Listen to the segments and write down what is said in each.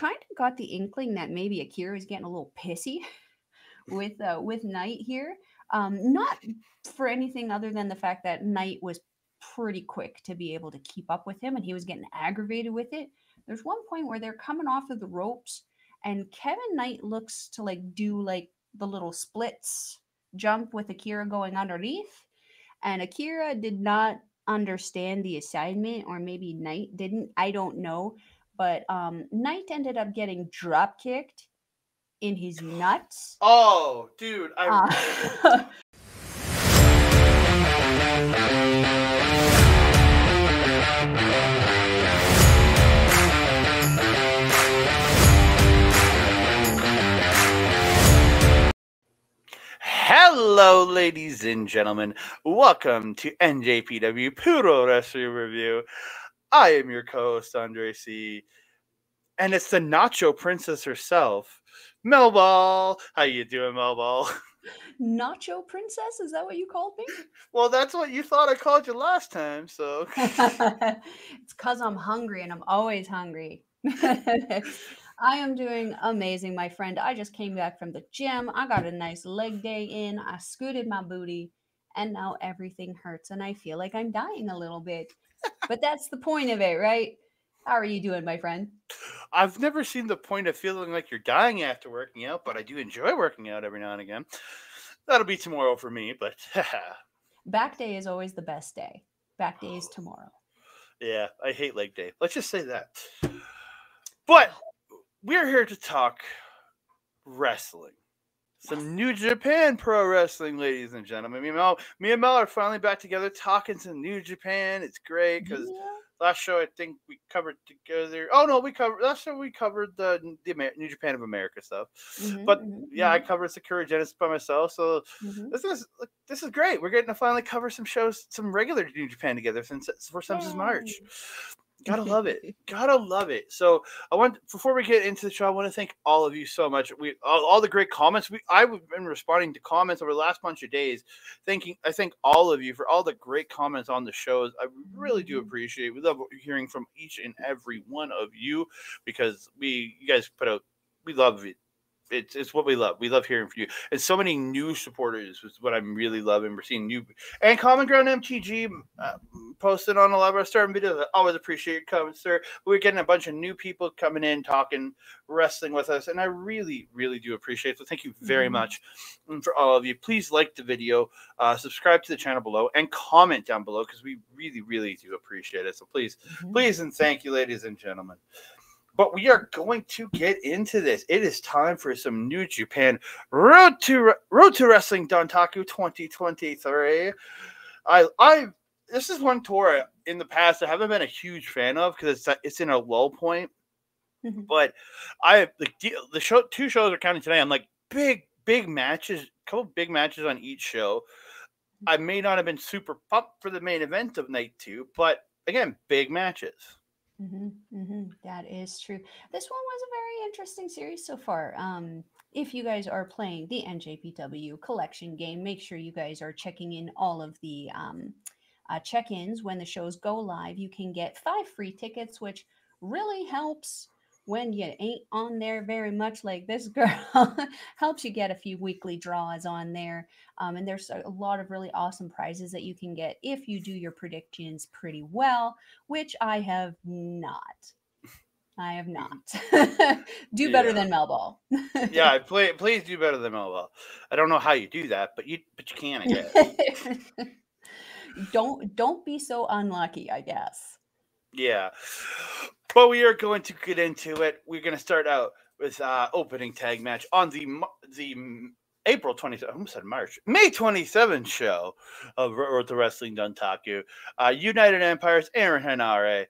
kind of got the inkling that maybe Akira is getting a little pissy with Knight here. Not for anything other than the fact that Knight was pretty quick to be able to keep up with him, and he was getting aggravated with it. There's one point where they're coming off of the ropes, and Kevin Knight looks to like do like the little splits jump with Akira going underneath, and Akira did not understand the assignment, or maybe Knight didn't. I don't know, but Knight ended up getting drop kicked in his nuts. Oh, dude, Hello, ladies and gentlemen. Welcome to NJPW Puroresu Review. I am your co-host, Andre C. And it's the Nacho Princess herself, Melball. How you doing, Melball? Nacho Princess? Is that what you called me? Well, that's what you thought I called you last time, so. It's because I'm hungry, and I'm always hungry. I am doing amazing, my friend. I just came back from the gym. I got a nice leg day in. I scooted my booty, and now everything hurts, and I feel like I'm dying a little bit. But that's the point of it, right? How are you doing, my friend? I've never seen the point of feeling like you're dying after working out, but I do enjoy working out every now and again. That'll be tomorrow for me, but back day is always the best day. Back day is tomorrow. Yeah, I hate leg day. Let's just say that. But we're here to talk wrestling. Some New Japan Pro Wrestling, ladies and gentlemen. Me and Mel are finally back together talking some New Japan. It's great because last show I think we covered together. Oh no, last show we covered the New Japan of America stuff. I covered Sakura Genesis by myself. So this is great. We're getting to finally cover some shows, some regular New Japan together since March. Gotta love it. Gotta love it. So before we get into the show, I want to thank all of you so much. All the great comments. I've been responding to comments over the last bunch of days. I thank all of you for all the great comments on the shows. I really do appreciate it. We love hearing from each and every one of you because you guys we love it. It's what we love. We love hearing from you. And so many new supporters is what I'm really loving. We're seeing new and Common Ground MTG posted on a lot of our starting videos. I always appreciate your comments, sir. We're getting a bunch of new people coming in, talking wrestling with us, and I really, really do appreciate it. So thank you very much. And for all of you, please like the video, subscribe to the channel below, and comment down below because we really, really do appreciate it. So please, please, and thank you, ladies and gentlemen. But we are going to get into this. It is time for some New Japan Road to Wrestling Dontaku 2023. This is one tour in the past I haven't been a huge fan of because it's in a low point. But two shows are counting today. I'm like big matches, a couple big matches on each show. I may not have been super pumped for the main event of night 2, but again, big matches. That is true. This one was a very interesting series so far. If you guys are playing the NJPW collection game, make sure you guys are checking in all of the check-ins when the shows go live. You can get 5 free tickets, which really helps when you ain't on there very much like this girl. Helps you get a few weekly draws on there. And there's a lot of really awesome prizes that you can get if you do your predictions pretty well, which I have not. Do better than Melball. Yeah, please do better than Melball. I don't know how you do that, but you can, I guess. Don't be so unlucky, I guess. Yeah. But we are going to get into it. We're going to start out with opening tag match on the April 27th, I almost said March, May 27th show of Road to Wrestling Dontaku. United Empire's Aaron Henare,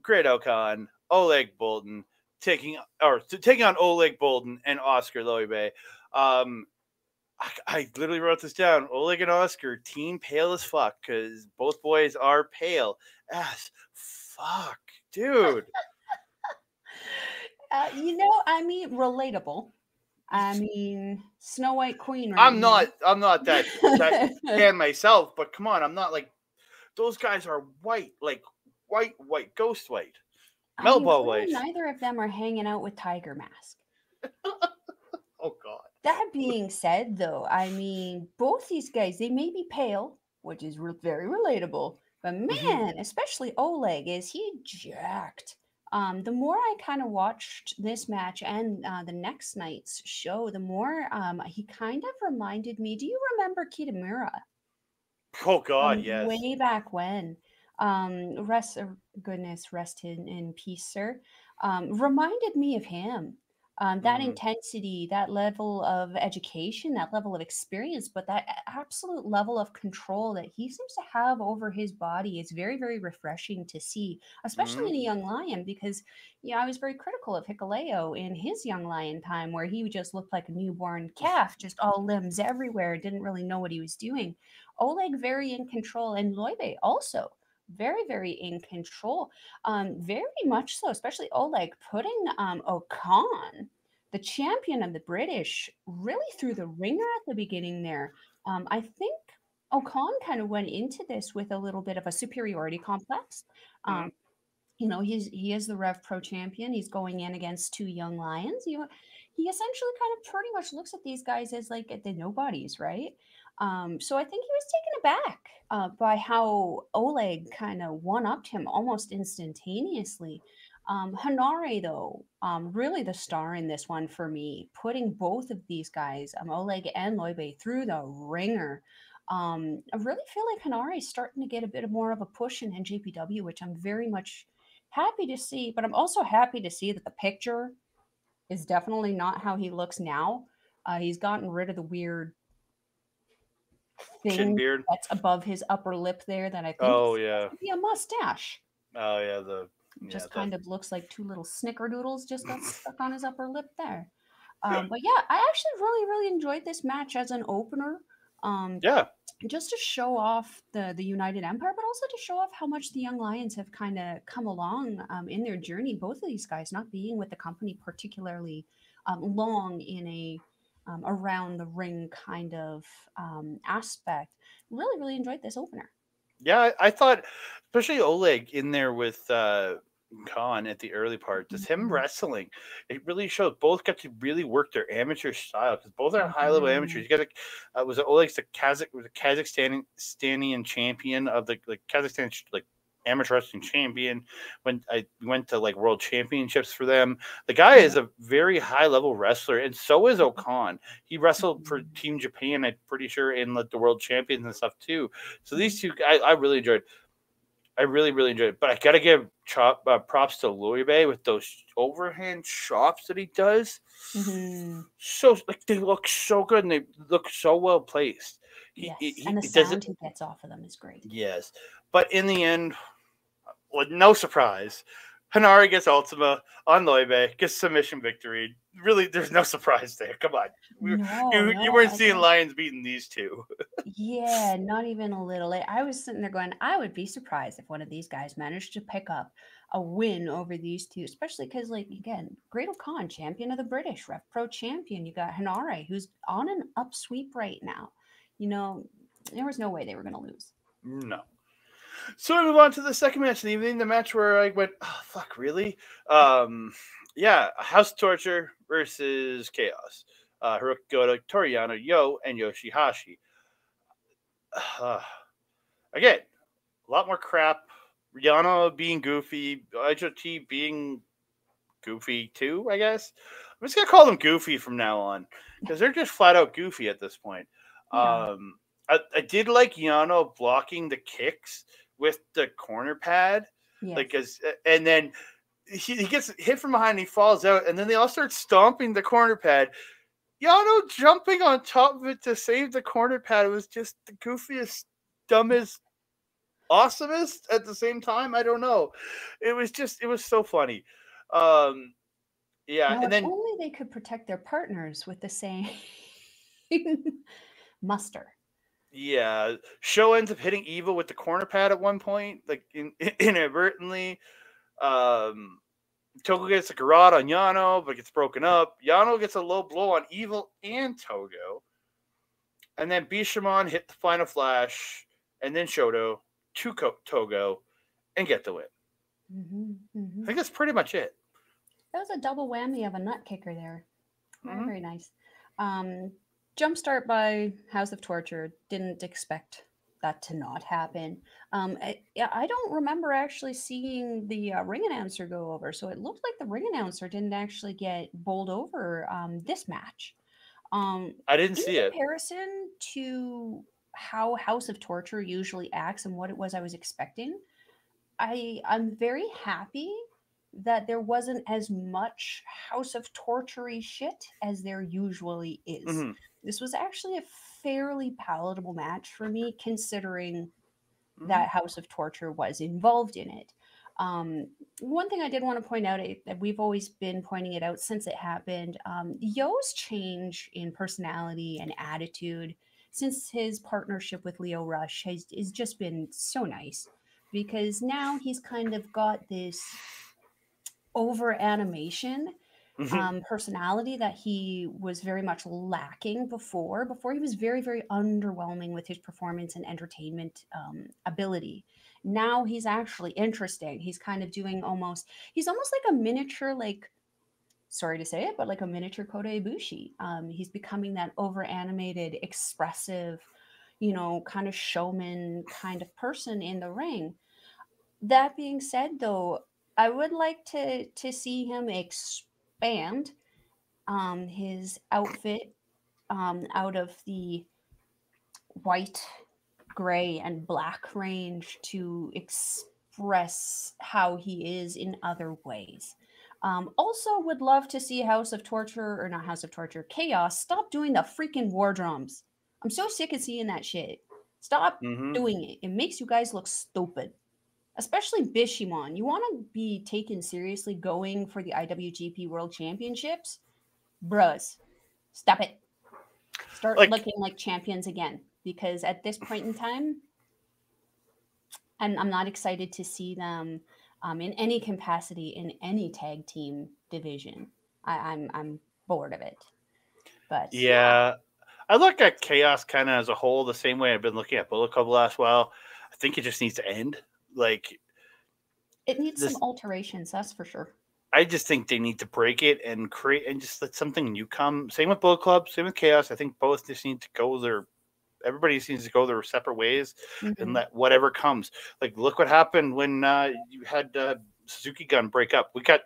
Great Okan, Oleg Bolton taking on Oleg Bolton and Oscar Loibe. I literally wrote this down. Oleg and Oscar, team pale as fuck, because both boys are pale as fuck, dude. I mean, relatable. I mean, Snow White Queen. Right I'm not that fan myself, but come on, I'm not like those guys are white, like white, ghost white. Melball really weight. neither of them are hanging out with Tiger Mask. Oh God. That being said, though, I mean, both these guys, they may be pale, which is very relatable, but man, especially Oleg, is he jacked. The more I kind of watched this match and the next night's show, the more he kind of reminded me. Do you remember Kitamura? Oh God, yes. Way back when. Rest, goodness, rest in peace, sir. Reminded me of him. That intensity, that level of education, that level of experience, but that absolute level of control that he seems to have over his body is very, very refreshing to see, especially in a young lion, because I was very critical of Hikuleo in his young lion time, where he just looked like a newborn calf, just all limbs everywhere, didn't really know what he was doing. Oleg very in control, and Loibe also very, very in control. Very much so, especially Oleg putting Okan, the champion of the British, really through the ringer at the beginning there. I think Okan kind of went into this with a little bit of a superiority complex. He is the Rev Pro champion. He's going in against two young lions. He essentially kind of pretty much looks at these guys as like the nobodies, right? So I think he was taken aback by how Oleg kind of one-upped him almost instantaneously. Hanare, though, really the star in this one for me, putting both of these guys, Oleg and Loibe, through the ringer. I really feel like Hanare is starting to get a bit more of a push in NJPW, which I'm very much happy to see. But I'm also happy to see that the picture is definitely not how he looks now. He's gotten rid of the weird Chin thing beard. that's above his upper lip there that I think Oh is yeah. supposed to be a mustache. Oh yeah. Just kind of looks like two little snickerdoodles just got stuck on his upper lip there. But yeah, I actually really, really enjoyed this match as an opener. Yeah. Just to show off the United Empire, but also to show off how much the Young Lions have kind of come along in their journey. Both of these guys not being with the company particularly long in a around the ring kind of aspect. Really, really enjoyed this opener. Yeah, I thought, especially Oleg in there with Khan at the early part, just him wrestling, it really showed both got to really work their amateur style, because both are high level amateurs. You got was it Oleg's the Kazakhstanian champion of the Kazakhstan amateur wrestling champion when I went to world championships for them. The guy is a very high level wrestler, and so is Okan. He wrestled for Team Japan, I'm pretty sure, in the world champions and stuff too. So these two, I really enjoyed. I really, really enjoyed it. But I gotta give props to Loibe with those overhand chops that he does. So they look so good, and they look so well placed. And the sound he gets off of them is great. Yes, but in the end, with no surprise, Hanare gets Ultima on Loibe, gets submission victory. Really, there's no surprise there. Come on. You weren't seeing Lions beating these two. Yeah, not even a little. I was sitting there going, I would be surprised if one of these guys managed to pick up a win over these two, especially because, again, Great Khan, champion of the British, Rev Pro champion. You got Hanare, who's on an upsweep right now. There was no way they were going to lose. No. So we move on to the second match of the evening, the match where I went, oh, fuck, really? House Torture versus Chaos. Hiroki Goto, Toru Yano, Yo, and Yoshi-Hashi. Again, a lot more crap. Yano being goofy, HOT being goofy too, I guess. I'm just going to call them goofy from now on, because they're just flat out goofy at this point. Yeah. I did like Yano blocking the kicks with the corner pad, and then he gets hit from behind and he falls out, and then they all start stomping the corner pad. Yano jumping on top of it to save the corner pad was just the goofiest, dumbest, awesomest at the same time. I don't know. It was so funny. And then only they could protect their partners with the same muster. Yeah, Show ends up hitting Evil with the corner pad at one point, inadvertently. Togo gets a garrote on Yano, but gets broken up. Yano gets a low blow on Evil and Togo. And then Bishamon hit the final flash, and then Shoto to Togo and get the win. I think that's pretty much it. That was a double whammy of a nut kicker there. Very, very nice. Jumpstart by House of Torture. Didn't expect that to not happen. I don't remember actually seeing the ring announcer go over, so it looked like the ring announcer didn't actually get bowled over this match. I didn't see it. In comparison to how House of Torture usually acts and what it was I was expecting, I'm very happy that there wasn't as much House of Torture-y shit as there usually is. This was actually a fairly palatable match for me, considering that House of Torture was involved in it. One thing I did want to point out that we've always been pointing it out since it happened. Yo's change in personality and attitude since his partnership with Lio Rush has just been so nice, because now he's kind of got this over animation personality that he was very much lacking before. He was very, very underwhelming with his performance and entertainment ability. Now he's actually interesting. He's kind of doing he's almost like a miniature, like, sorry to say it, but like a miniature Kota Ibushi. He's becoming that over animated, expressive, kind of showman kind of person in the ring. That being said, though, I would like to see him expand his outfit out of the white, gray, and black range to express how he is in other ways. Also would love to see Chaos, stop doing the freaking war drums. I'm so sick of seeing that shit. Stop doing it. It makes you guys look stupid. Especially Bishamon. You want to be taken seriously going for the IWGP World Championships? Bruhs, stop it. Start looking like champions again. Because at this point in time, I'm not excited to see them in any capacity in any tag team division. I'm bored of it. But yeah. I look at Chaos kind of as a whole the same way I've been looking at Bullet Club the last while. I think it just needs to end. Like, it needs some alterations, that's for sure. I just think they need to break it and create and just let something new come. Same with Bullet Club, same with Chaos. I think both just need to go everybody needs to go their separate ways and let whatever comes. Like, look what happened when you had Suzuki Gun break up. We got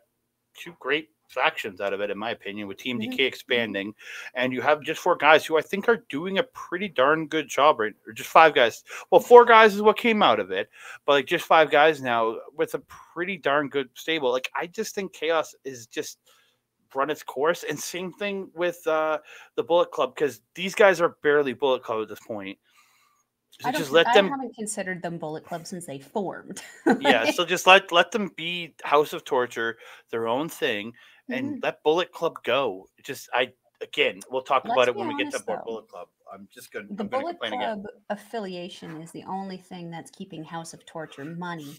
two great factions out of it, in my opinion, with Team DK expanding, and you have just 4 guys who I think are doing a pretty darn good job, right? Or just 5 guys. Well, 4 guys is what came out of it, but like just 5 guys now with a pretty darn good stable. Like, I just think Chaos is just run its course, and same thing with the Bullet Club, because these guys are barely Bullet Club at this point. So I haven't considered them Bullet Club since they formed. Yeah, so just let them be House of Torture, their own thing, and let Bullet Club go. We'll talk about it when we get to Bullet Club. The Bullet Club affiliation is the only thing that's keeping House of Torture money.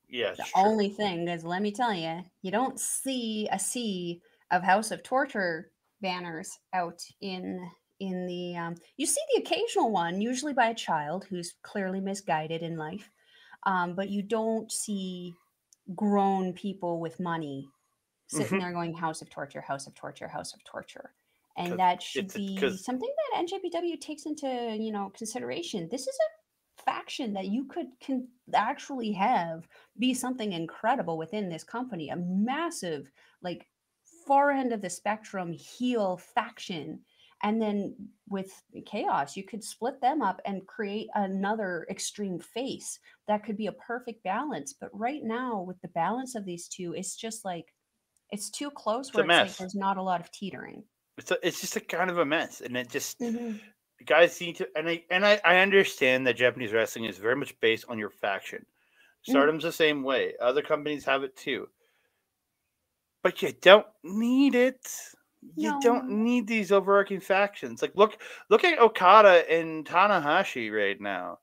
Yeah, the only thing, because let me tell you, you don't see a sea of House of Torture banners out in the you see the occasional one, usually by a child who's clearly misguided in life, but you don't see grown people with money sitting there going House of Torture, House of Torture, House of Torture. And that should be something that NJPW takes into consideration. This is a faction that you can actually have be something incredible within this company, a massive, like, far end of the spectrum heel faction. And then with Chaos, you could split them up and create another extreme face that could be a perfect balance. But right now, with the balance of these two, it's just like, it's too close where it's like there's not a lot of teetering. It's just a kind of a mess, and it just guys need to. And I understand that Japanese wrestling is very much based on your faction. Stardom's the same way. Other companies have it too, but you don't need it. You don't need these overarching factions. Like, look at Okada and Tanahashi right now.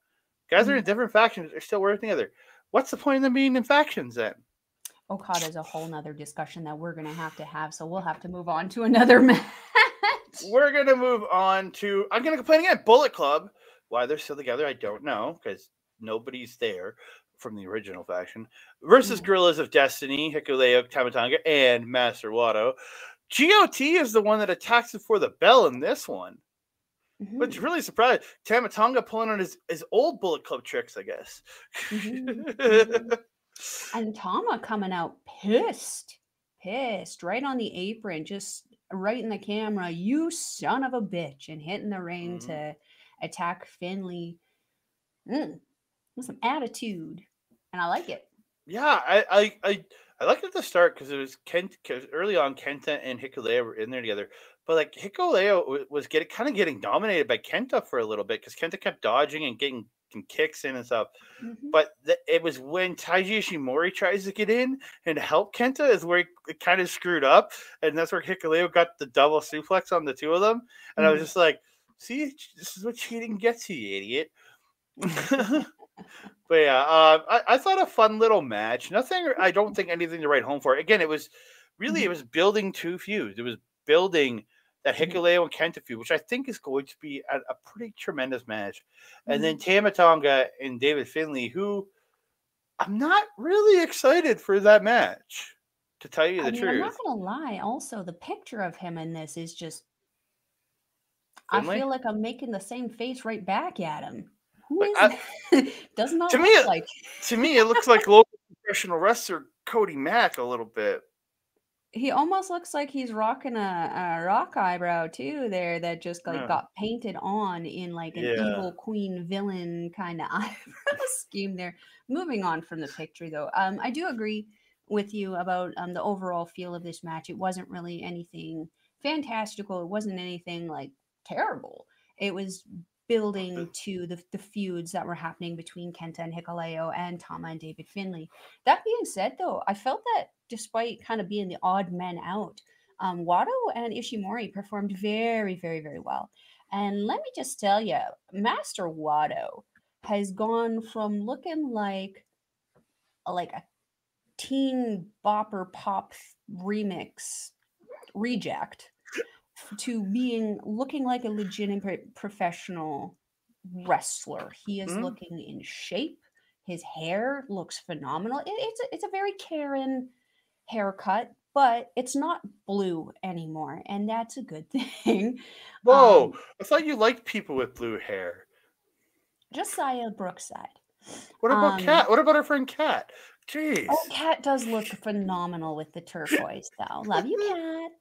Guys are in different factions. They're still working together. What's the point of them being in factions then? Okada is a whole nother discussion that we're going to have. So we'll have to move on to another match. We're going to move on to, I'm going to complain again, Bullet Club. Why they're still together, I don't know, because nobody's there. from the original faction, versus Guerrillas of Destiny, Hikuleo, Tama Tonga, and Master Wato. GOT is the one that attacks before the bell in this one. Which really surprised. Tama Tonga pulling on his old Bullet Club tricks, I guess. And Tama coming out pissed right on the apron, just right in the camera, you son of a bitch, and hitting the ring to attack Finlay. With some attitude, and I like it. Yeah, I like it at the start because it was because early on Kenta and Hikuleo were in there together, but like Hikuleo was getting dominated by Kenta for a little bit because Kenta kept dodging and getting kicks in and stuff. But it was when Taiji Ishimori tries to get in and help Kenta is where it kind of screwed up, and that's where Hikuleo got the double suplex on the two of them, and I was just like, "See, this is what cheating gets you, you idiot." But yeah, I thought a fun little match. Nothing, I don't think anything to write home for. Again, it was really it was building two feuds. It was building that Hikuleo and Kenta feud, which I think is going to be a pretty tremendous match. And then Tama Tonga and David Finlay, who I'm not really excited for that match, to tell you the truth. I'm not gonna lie. Also, the picture of him in this is just. Finlay? I feel like I'm making the same face right back at him. Who is that? Does not to look me, like. To me, it looks like local professional wrestler Cody Mack a little bit. He almost looks like he's rocking a rock eyebrow too there that just like got painted on in like an evil queen villain kind of eyebrow scheme there. Moving on from the picture though, I do agree with you about the overall feel of this match. It wasn't really anything fantastical. It wasn't anything like terrible. It was building to the feuds that were happening between Kenta and Hikuleo and Tama and David Finlay. That being said, though, I felt that despite kind of being the odd men out, Wato and Ishimori performed very, very, very well. And let me just tell you, Master Wato has gone from looking like a teen bopper pop remix reject to looking like a legitimate professional wrestler. He is looking in shape. His hair looks phenomenal. It's a very Karen haircut, but it's not blue anymore, and that's a good thing. Whoa, I thought you liked people with blue hair. Josiah Brookside. What about Kat? What about our friend Kat? Jeez. Oh, Kat does look phenomenal with the turquoise, though. Love you, Kat.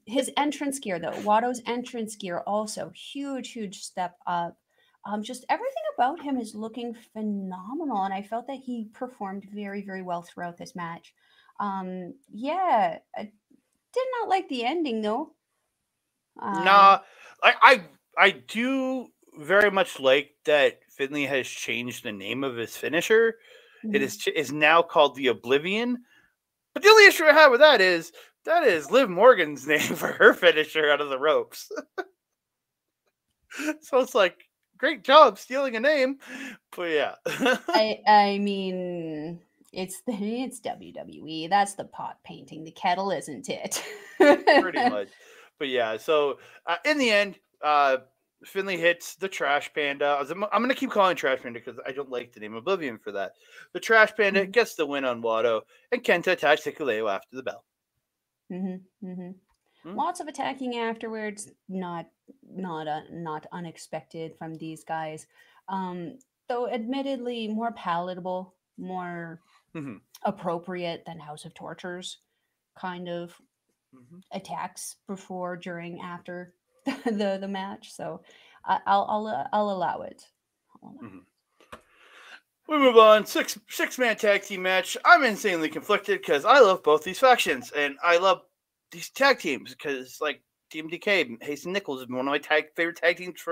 His entrance gear though, Wato's entrance gear also huge step up. Just everything about him is looking phenomenal, and I felt that he performed very, very well throughout this match. Yeah, I did not like the ending though. Nah, I do very much like that Finlay has changed the name of his finisher. It is now called the Oblivion. But the only issue I have with that is Liv Morgan's name for her finisher out of the ropes. So it's like, great job stealing a name. But yeah. I mean, it's WWE. That's the pot painting the kettle, isn't it? Pretty much. But yeah, so in the end, Finlay hits the Trash Panda. I'm going to keep calling Trash Panda because I don't like the name Oblivion for that. The Trash Panda gets the win on Wato, and Kenta attacks Hikuleo after the bell. Lots of attacking afterwards, not unexpected from these guys. Though admittedly more palatable, more appropriate than House of Torture's kind of attacks before, during, after the match. So I'll allow it. We move on. Six-man tag team match. I'm insanely conflicted because I love both these factions, and I love these tag teams because, like, TMDK, Haste and Nichols is one of my favorite tag teams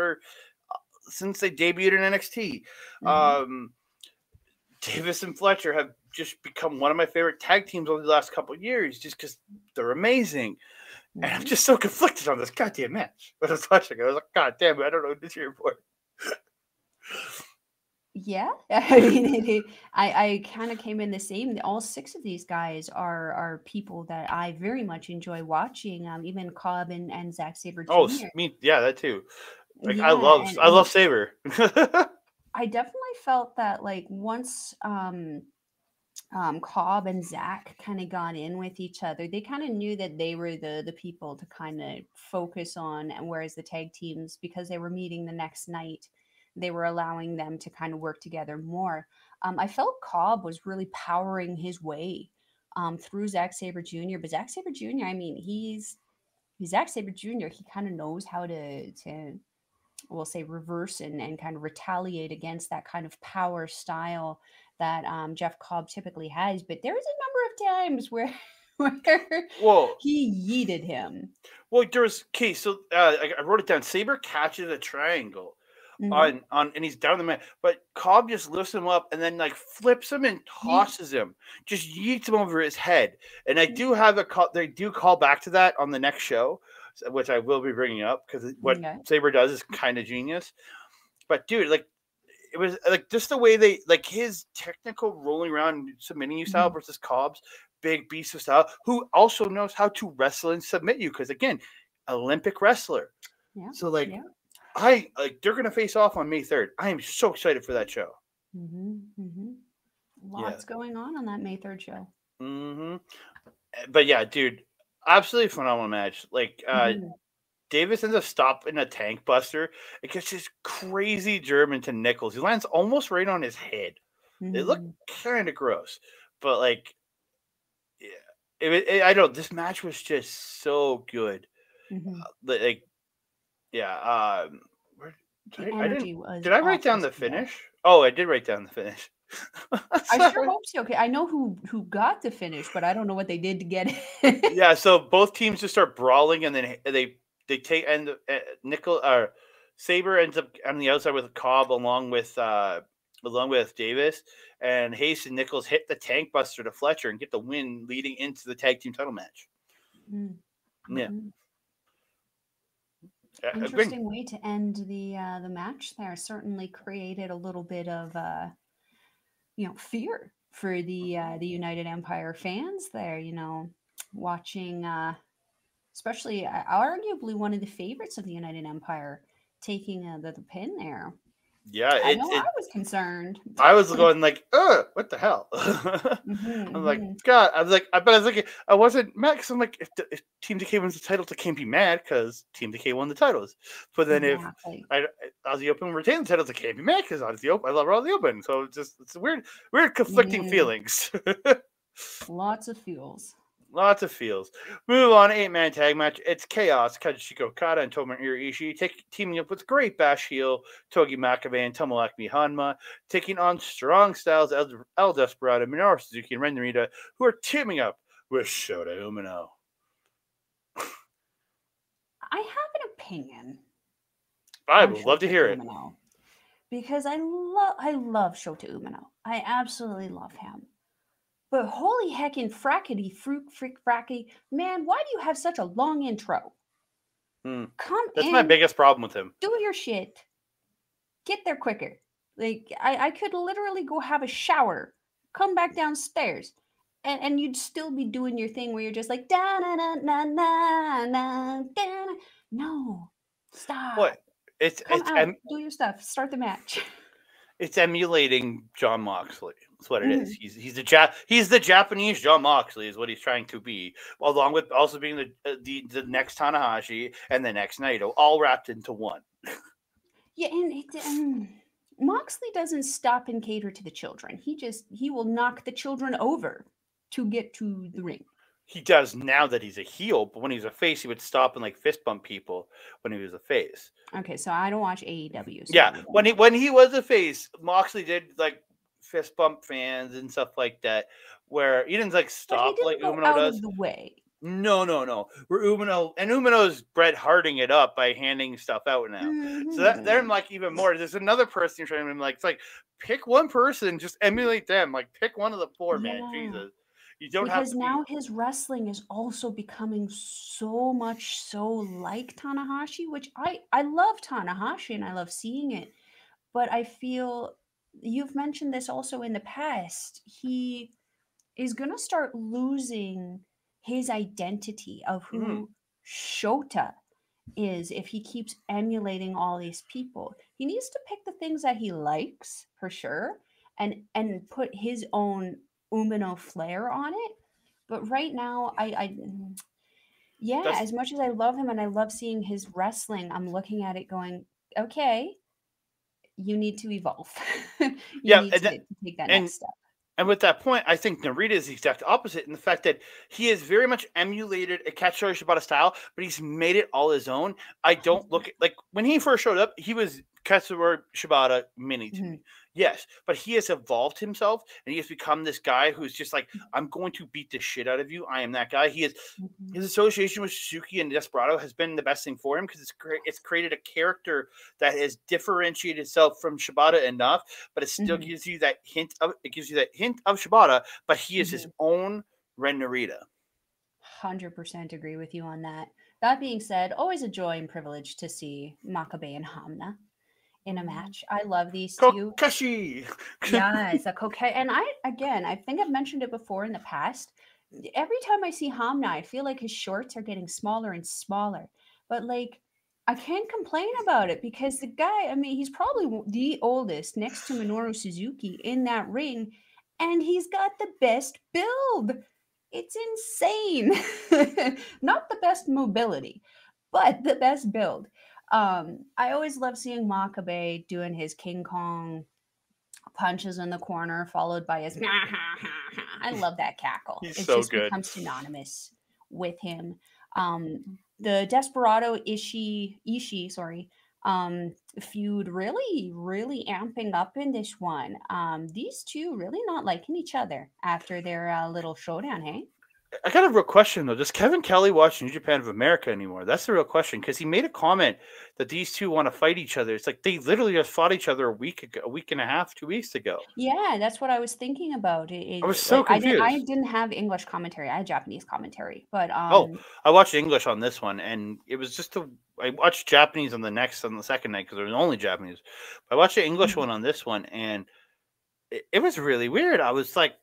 since they debuted in NXT. Davis and Fletcher have just become one of my favorite tag teams over the last couple of years just because they're amazing. And I'm just so conflicted on this goddamn match. When I was watching it, I was like, God damn it, I don't know what to cheer for. Yeah, I mean, I kind of came in the same. All six of these guys are people that I very much enjoy watching. Even Cobb and Zack Sabre Jr. Oh, me, yeah, that too. Like, yeah, I love Sabre. I definitely felt that like once Cobb and Zack kind of got in with each other, they kind of knew that they were the people to kind of focus on, and whereas the tag teams, because they were meeting the next night, they were allowing them to kind of work together more. I felt Cobb was really powering his way through Zack Sabre Jr. But Zack Sabre Jr., I mean, he's Zack Sabre Jr. He kind of knows how to we'll say reverse and kind of retaliate against that kind of power style that Jeff Cobb typically has. But there was a number of times where where Well, he yeeted him. well, there's okay. So I wrote it down. Sabre catches a triangle Mhm. and he's down the man, but Cobb just lifts him up and then like flips him and tosses him, just yeets him over his head. And I do have a call. They do call back to that on the next show, which I will be bringing up because what Okay. Sabre does is kind of genius. But dude, like it was like just the way they like his technical rolling around submitting you style Mhm. versus Cobb's big beast of style, who also knows how to wrestle and submit you because again, Olympic wrestler. Yeah. So like Yeah. I like they're gonna face off on May 3rd. I am so excited for that show. Mm-hmm. Yeah. Lots going on that May 3rd show. Mm-hmm. But yeah, dude, absolutely phenomenal match. Like Mm-hmm. Davis ends up stopping a tank buster. It gets this crazy German to Nichols. He lands almost right on his head. It looked Mm-hmm. kind of gross, but like, yeah, I don't. This match was just so good. Mm-hmm. Like, yeah. Where, The I didn't. energy was Did I write off down this the show. finish? Oh, I did write down the finish. I sure Sorry. hope so. Okay, I know who got the finish, but I don't know what they did to get it. Yeah, so both teams just start brawling, and then they take and Nickel or Saber ends up on the outside with Cobb along with Davis, and Haste and Nichols hit the tank buster to Fletcher and get the win, leading into the tag team title match. Yeah, Mm-hmm. win. Interesting way to end the match there. Certainly created a little bit of fear for the United Empire fans there. Watching especially arguably one of the favorites of the United Empire taking the pin there. Yeah, I know I it was concerned. I was going like, what the hell? I'm like, Mm-hmm. God, I was like, but I was like, I wasn't mad because I'm like, if Team DK wins the titles, I can't be mad because Team DK won the titles. But then if Exactly. Aussie Open retain the titles, I can't be mad because Aussie Open, I love Aussie Open. So it's weird conflicting Mm, feelings. lots of fuels. Lots of feels. Move on, 8-man tag match. It's Chaos, Kazuchika Okada and Tomohiro Ishii teaming up with Great Bash Heel, Togi Makabe and Tomoaki Hanma, taking on Strong Styles, El Desperado, Minoru Suzuki, and Ren Narita, who are teaming up with Shota Umino. I have an opinion I on would love to Shota hear it. Umino because I love Shota Umino. I absolutely love him. But holy heckin' frackety fruit frick fracky, man, why do you have such a long intro? Come That's my in, biggest problem with him. do your shit, get there quicker. Like I could literally go have a shower, come back downstairs, and you'd still be doing your thing where you're just like da na na na na na da. No, What? stop. It's Come it's out, do your stuff, start the match. it's emulating John Moxley. That's what it is. Mhm. He's the Japanese John Moxley is what he's trying to be, along with also being the next Tanahashi and the next Naito, all wrapped into one. Yeah, and Moxley doesn't stop and cater to the children. He will knock the children over to get to the ring. He does now that he's a heel, but when he was a face, he would stop and like fist bump people when he was a face. Okay, so I don't watch AEW. So Yeah, we don't when know. he was a face, Moxley did like fist bump fans and stuff like that, where he didn't like But he stop like didn't go Umino out does. of the way. No. Where Umino's Bret Harting it up by handing stuff out now. So that they're Mm-hmm. like even more. There's another person you're trying to like. It's like pick one person, just emulate them. Like pick one of the four, man. Yeah. Jesus, you don't have Because to be. now his wrestling is also becoming so much so like Tanahashi, which I love Tanahashi and I love seeing it. But I feel you've mentioned this also in the past. He is going to start losing his identity of Mhm. who Shota is if he keeps emulating all these people. he needs to pick the things that he likes for sure, and put his own Umino flair on it. But right now, yeah, That's as much as I love him and I love seeing his wrestling, I'm looking at it going, okay, you need to evolve. You yeah, need to take that and next step. and with that point, I think Narita is the exact opposite in the fact that he has very much emulated a Katsuyori Shibata style, but he's made it all his own. I don't look at, like, when he first showed up, he was Katsuyori Shibata mini to me. Yes, but he has evolved himself and he has become this guy who's just like, I'm going to beat the shit out of you. I am that guy. He is. His association with Suzuki and Desperado has been the best thing for him because it's created a character that has differentiated itself from Shibata enough, but it still gives you that hint of Shibata, but he is his own Ren Narita. 100% agree with you on that. That being said, always a joy and privilege to see Makabe and Hamna in a match. I love these two. Kokeshi! Yes, a coquette. And I think I've mentioned it before in the past. Every time I see Hamna, I feel like his shorts are getting smaller and smaller. But like, I can't complain about it because the guy, I mean, he's probably the oldest next to Minoru Suzuki in that ring, and he's got the best build. It's insane. Not the best mobility, but the best build. I always love seeing Makabe doing his King Kong punches in the corner, followed by his I love that cackle. He's It so just good. becomes synonymous with him. The Desperado Ishii, sorry, feud really amping up in this one. These two really not liking each other after their little showdown, hey? I got a real question though. Does Kevin Kelly watch New Japan of America anymore? That's the real question because he made a comment that these two want to fight each other. It's like they literally just fought each other a week and a half, 2 weeks ago. Yeah, that's what I was thinking about. I was so Like I confused. didn't have English commentary. I had Japanese commentary, but Oh, I watched English on this one, and it was just I watched Japanese on the second night because there was only Japanese. But I watched the English one on this one, and it was really weird. I was like,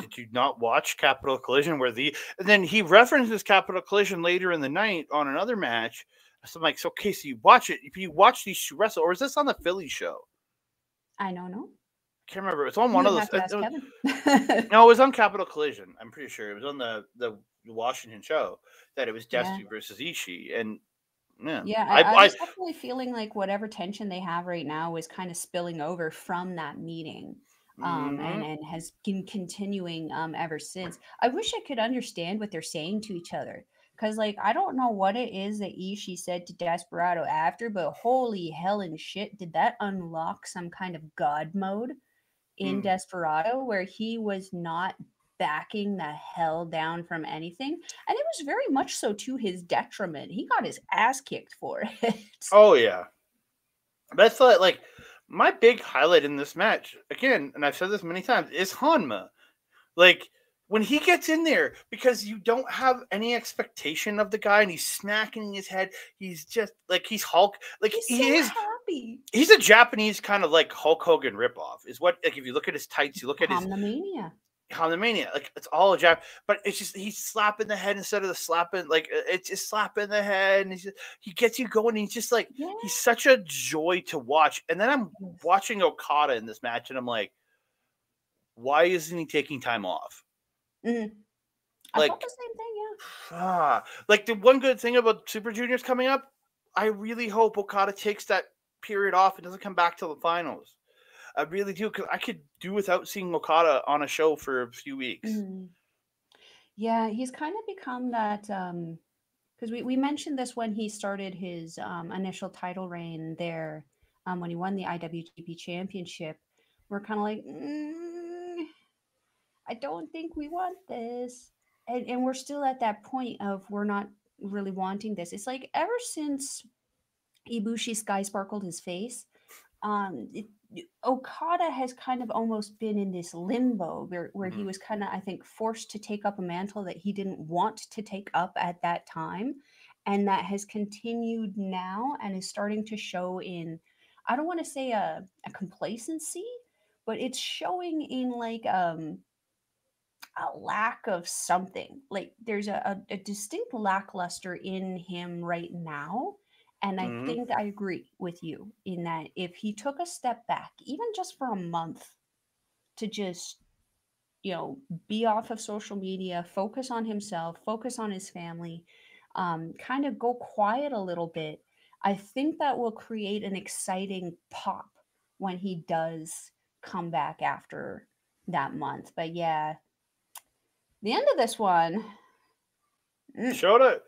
did you not watch Capital Collision? And then he references Capital Collision later in the night on another match. So I'm like, so okay, so you watch it. If you watch these two wrestle, or is this on the Philly show? I don't know. I can't remember. It's on You one would of those. have to ask Kevin. No, it was on Capital Collision. I'm pretty sure it was on the Washington show that it was Destiny versus Ishii, and yeah, I was definitely feeling like whatever tension they have right now is kind of spilling over from that meeting. And has been continuing ever since. I wish I could understand what they're saying to each other. Because, like, I don't know what it is that Ishii said to Desperado after, but holy hell and shit, did that unlock some kind of God mode in Desperado where he was not backing the hell down from anything? And it was very much so to his detriment. He got his ass kicked for it. Oh, yeah. That's like my big highlight in this match, again, and I've said this many times, is Hanma. Like, when he gets in there, because you don't have any expectation of the guy, and he's smacking his head, he's just like he's Hulk. Like He's so happy. He's a Japanese kind of like Hulk Hogan ripoff. Is what, like, if you look at his tights, you look at his Hamna, like it's all a Jap, but it's just he's slapping the head instead of the slapping, like it's just slapping the head, and he gets you going. And he's just like he's such a joy to watch. And then I'm watching Okada in this match, and I'm like, why isn't he taking time off? I thought the same thing, like the one good thing about Super Juniors coming up, I really hope Okada takes that period off and doesn't come back till the finals. I really do, because I could do without seeing Okada on a show for a few weeks. Yeah, he's kind of become that, because we mentioned this when he started his initial title reign there, when he won the IWGP Championship. We're kind of like, I don't think we want this. And we're still at that point of we're not really wanting this. It's like ever since Ibushi sky sparkled his face, Okada has kind of almost been in this limbo where he was kind of, I think, forced to take up a mantle that he didn't want to take up at that time. And that has continued now and is starting to show in, I don't want to say a complacency, but it's showing in like a lack of something. Like there's a distinct lackluster in him right now. And I think I agree with you in that if he took a step back, even just for a month, to just, be off of social media, focus on himself, focus on his family, kind of go quiet a little bit, I think that will create an exciting pop when he does come back after that month. But yeah, the end of this one. Shota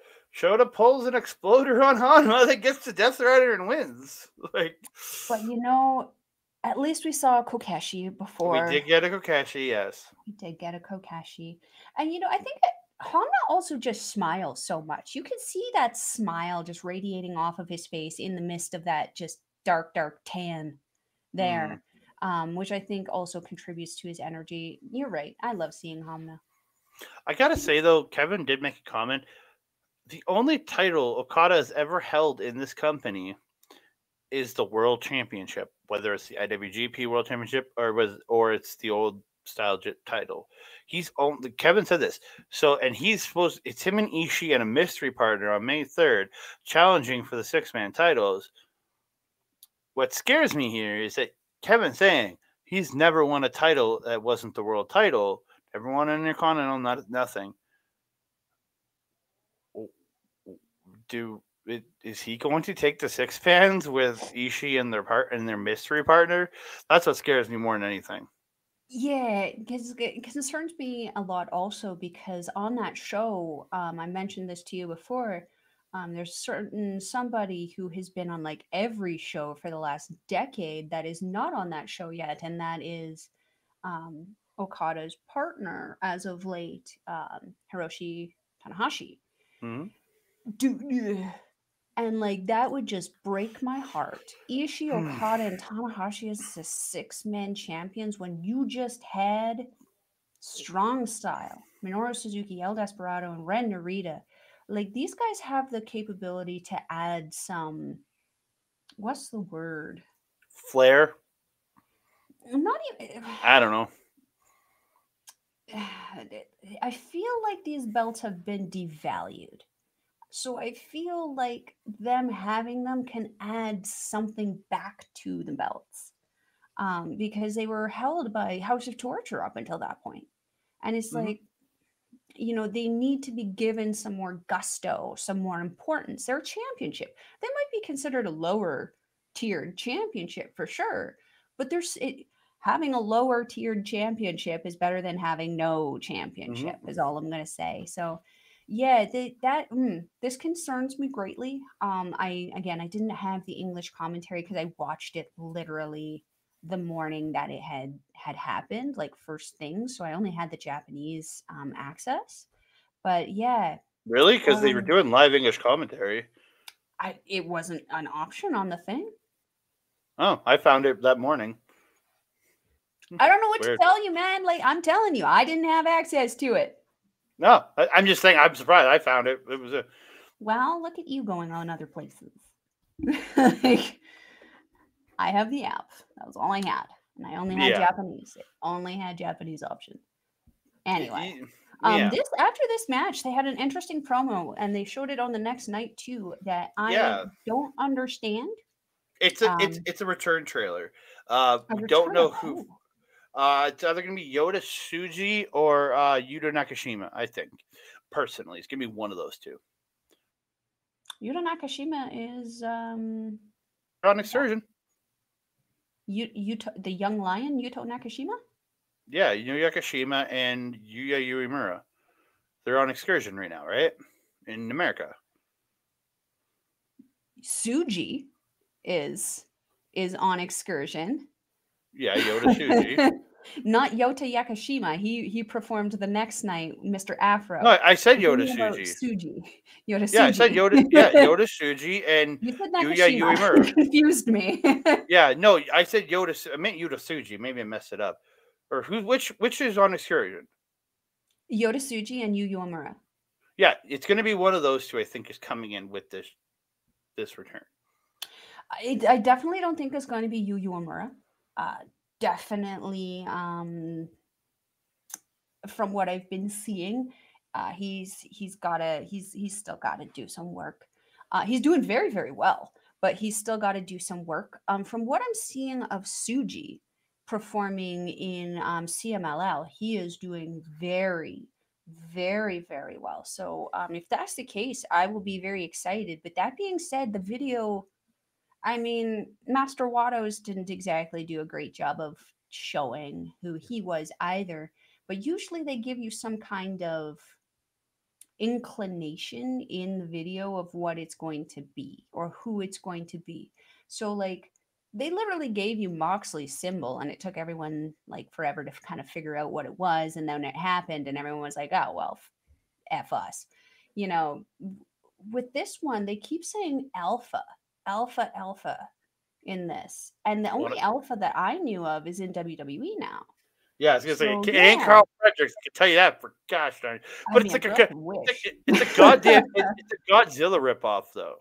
pulls an exploder on Hanma that gets to Death Rider and wins. But at least we saw Kokeshi before. We did get a Kokeshi, yes. We did get a Kokeshi. And I think Hanma also just smiles so much. You can see that smile just radiating off of his face in the midst of that just dark, dark tan there, which I think also contributes to his energy. You're right. I love seeing Hanma. I gotta say, though, Kevin did make a comment. The only title Okada has ever held in this company is the World Championship, whether it's the IWGP World Championship or it's the old style title. Kevin said this. So, and it's him and Ishii and a mystery partner on May 3rd challenging for the 6-man titles. What scares me here is that Kevin's saying he's never won a title that wasn't the world title. Never won an Intercontinental, nothing. Is he going to take the 6-pans with Ishii and their mystery partner? That's what scares me more than anything. Yeah, because it concerns me a lot also because on that show, I mentioned this to you before, there's somebody who has been on like every show for the last decade that is not on that show yet, and that is Okada's partner as of late, Hiroshi Tanahashi. Dude, and like that would just break my heart. Ishii, Okada, and Tanahashi as the 6-man champions when you just had Strong Style, Minoru Suzuki, El Desperado, and Ren Narita. Like these guys have the capability to add some. What's the word? Flair. Not even. I don't know. I feel like these belts have been devalued. So I feel like them having them can add something back to the belts because they were held by House of Torture up until that point. And it's like, they need to be given some more gusto, some more importance. They're a championship. They might be considered a lower tiered championship for sure, but having a lower tiered championship is better than having no championship is all I'm going to say. So yeah, this concerns me greatly. I didn't have the English commentary because I watched it literally the morning that it had happened, like first thing. So I only had the Japanese access. But yeah, really, because they were doing live English commentary. It wasn't an option on the thing. Oh, I found it that morning. I don't know what to tell you, man. Like I'm telling you, I didn't have access to it. No, I'm just saying. I'm surprised. I found it. It was a. Well, look at you going on other places. Like, I have the app. That was all I had, and I only had Japanese. It only had Japanese option. Anyway, after this match, they had an interesting promo, and they showed it on the next night too. That I don't understand. It's a return trailer. We don't know who. It's either going to be Yota Tsuji or Yuta Nakashima, I think. Personally, it's going to be one of those two. Yuta Nakashima is on excursion. The young lion, Yuta Nakashima? Yeah, Yuya Nakashima and Yuya Uemura. They're on excursion right now, right? In America. Tsuji is on excursion. Yeah, Yota Tsuji. Not Yota Yakashima. He performed the next night, Mr. Afro. No, I said Yota Tsuji. Yota Tsuji. Yeah, I said Yota. Yeah, Yota Tsuji and Yuya Uemura. Confused me. Yeah, no, I said Yota. I meant Yota Tsuji. Maybe I messed it up. Or which is on excursion? Yota Tsuji and Yuya Uemura. Yeah, it's going to be one of those two. I think is coming in with this return. I definitely don't think it's going to be Yuya Uemura. Definitely, from what I've been seeing, he's still got to do some work. He's doing very, very well, but he's still got to do some work. From what I'm seeing of Tsuji performing in CMLL, he is doing very, very, very well. So if that's the case, I will be very excited. But that being said, the video, I mean, Master Watto's didn't exactly do a great job of showing who he was either. But usually they give you some kind of inclination in the video of what it's going to be or who it's going to be. So like they literally gave you Moxley's symbol and it took everyone like forever to kind of figure out what it was, and then it happened and everyone was like, oh well, F us. You know, with this one they keep saying alpha, alpha, alpha in this. And the only alpha that I knew of is in WWE now. Yeah, I was gonna say it ain't Carl Fredericks. I can tell you that for gosh darn. But it's like it's a goddamn it's a Godzilla ripoff though,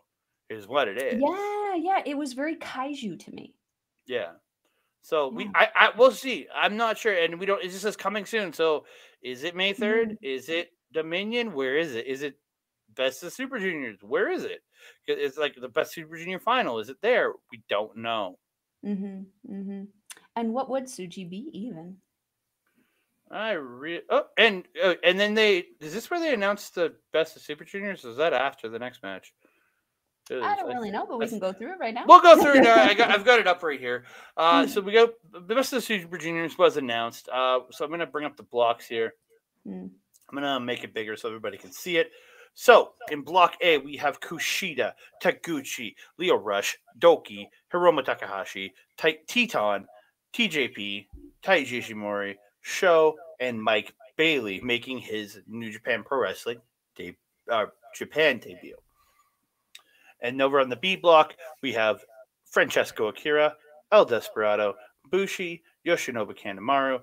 is what it is. Yeah. It was very kaiju to me. Yeah. So we'll see. I'm not sure, and we don't. It just says coming soon. So is it May 3rd? Is it Dominion? Where is it? Is it Best of Super Juniors? Where is it? It's like the Best Super Junior final. Is it there? We don't know. And what would Tsuji be even? And then is this where they announced the Best of Super Juniors? Or is that after the next match? I don't really know, but we can go through it right now. We'll go through it now. I've got it up right here. So we go. The Best of Super Juniors was announced. So I'm gonna bring up the blocks here. I'm gonna make it bigger so everybody can see it. So in Block A we have Kushida, Taguchi, Lio Rush, Doki, Hiromu Takahashi, Teton, TJP, Taiji Ishimori, Sho, and Mike Bailey making his New Japan Pro Wrestling Japan debut. And over on the B block, we have Francesco Akira, El Desperado, Bushi, Yoshinobu Kanemaru,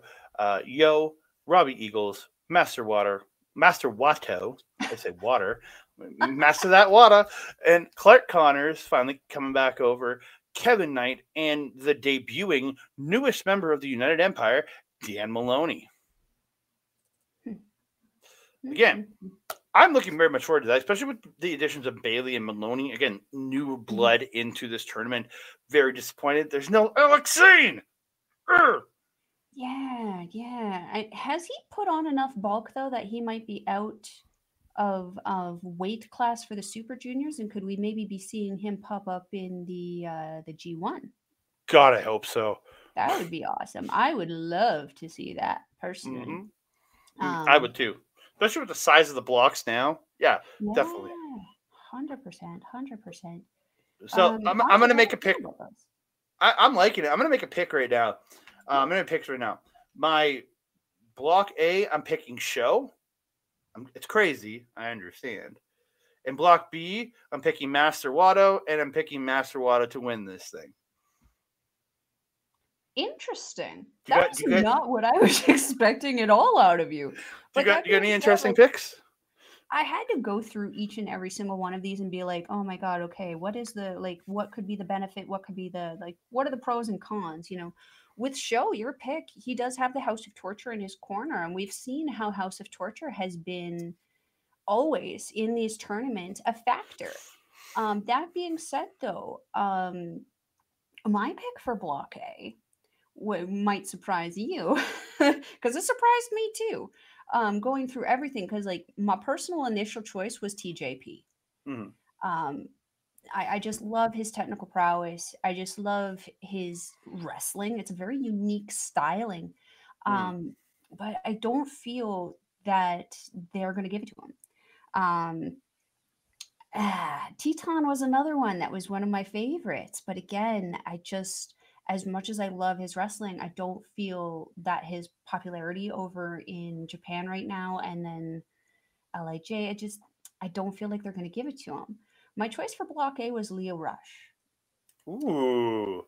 Yo, Robbie Eagles, Master Watto, I say water, Master that water, and Clark Connors finally coming back over, Kevin Knight, and the debuting newest member of the United Empire, Dan Maloney. Again, I'm looking very much forward to that, especially with the additions of Bailey and Maloney. Again, new blood into this tournament. Very disappointed. There's no Alexine. Yeah. Has he put on enough bulk though that he might be out of weight class for the Super Juniors? And could we maybe be seeing him pop up in the G1? God, I hope so. That would be awesome. I would love to see that personally. I would too. Especially with the size of the blocks now. Yeah. Definitely. 100%. So I'm going to make a pick. I'm liking it. I'm going to make a pick right now. I'm going to pick right now. My Block A, I'm picking Sho. It's crazy. I understand. In Block B, I'm picking Master Watto, and I'm picking Master Watto to win this thing. Interesting. That's not what I was expecting at all out of you. You got any interesting picks? I had to go through each and every single one of these and be like, oh my God, okay, what is what could be the benefit? What could be what are the pros and cons? You know, with Sho, your pick, he does have the House of Torture in his corner. And we've seen how House of Torture has been always in these tournaments a factor. That being said, though, my pick for Block A might surprise you because it surprised me too. Going through everything, because my personal initial choice was TJP. I just love his technical prowess. I just love his wrestling. It's a very unique styling, but I don't feel that they're going to give it to him. Teton was another one that was one of my favorites, but again, as much as I love his wrestling, I don't feel that his popularity over in Japan right now and then LIJ, I don't feel like they're going to give it to him. My choice for Block A was Lio Rush. Ooh.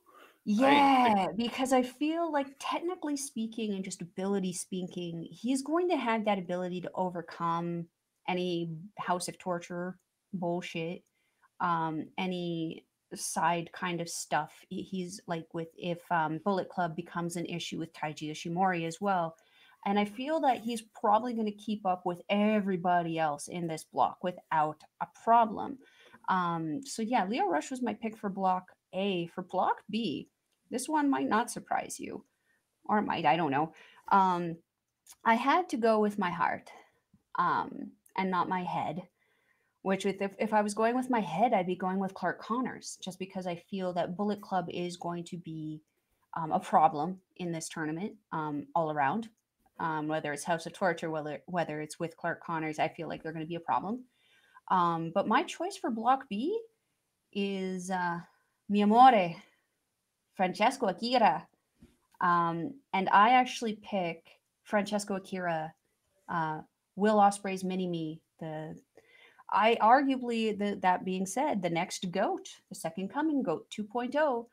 Yeah, because I feel like technically speaking and just ability speaking, he's going to have that ability to overcome any House of Torture bullshit, any side kind of stuff. He's if Bullet Club becomes an issue with Taiji Ishimori as well. And I feel that he's probably going to keep up with everybody else in this block without a problem. So yeah, Leo Rush was my pick for Block A. For Block B, this one might not surprise you, or it might, I don't know. I had to go with my heart, and not my head. Which, if I was going with my head, I'd be going with Clark Connors, just because I feel that Bullet Club is going to be a problem in this tournament, all around. Whether it's House of Torture, whether it's with Clark Connors, I feel like they're going to be a problem. But my choice for Block B is Mi Amore, Francesco Akira. And I actually pick Francesco Akira, Will Ospreay's mini-me. That being said, the next GOAT, the second coming GOAT 2.0,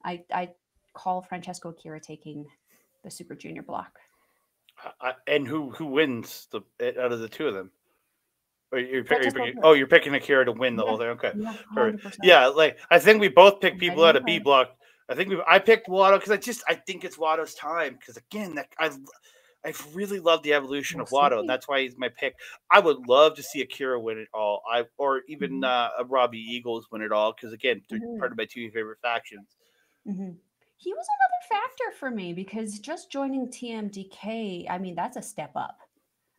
I call Francesco Akira taking the Super Junior block. And who wins out of the two of them? Or you're picking Akira to win the whole thing. Okay, yeah, 100%. Yeah, like I think we both picked people out of B block. I picked Watto because I think it's Watto's time. Because again, I really love the evolution of Watto, and that's why he's my pick. I would love to see Akira win it all. Or even Robbie Eagles win it all, because again, they're part of my two favorite factions. He was another factor for me, because just joining TMDK, I mean, that's a step up.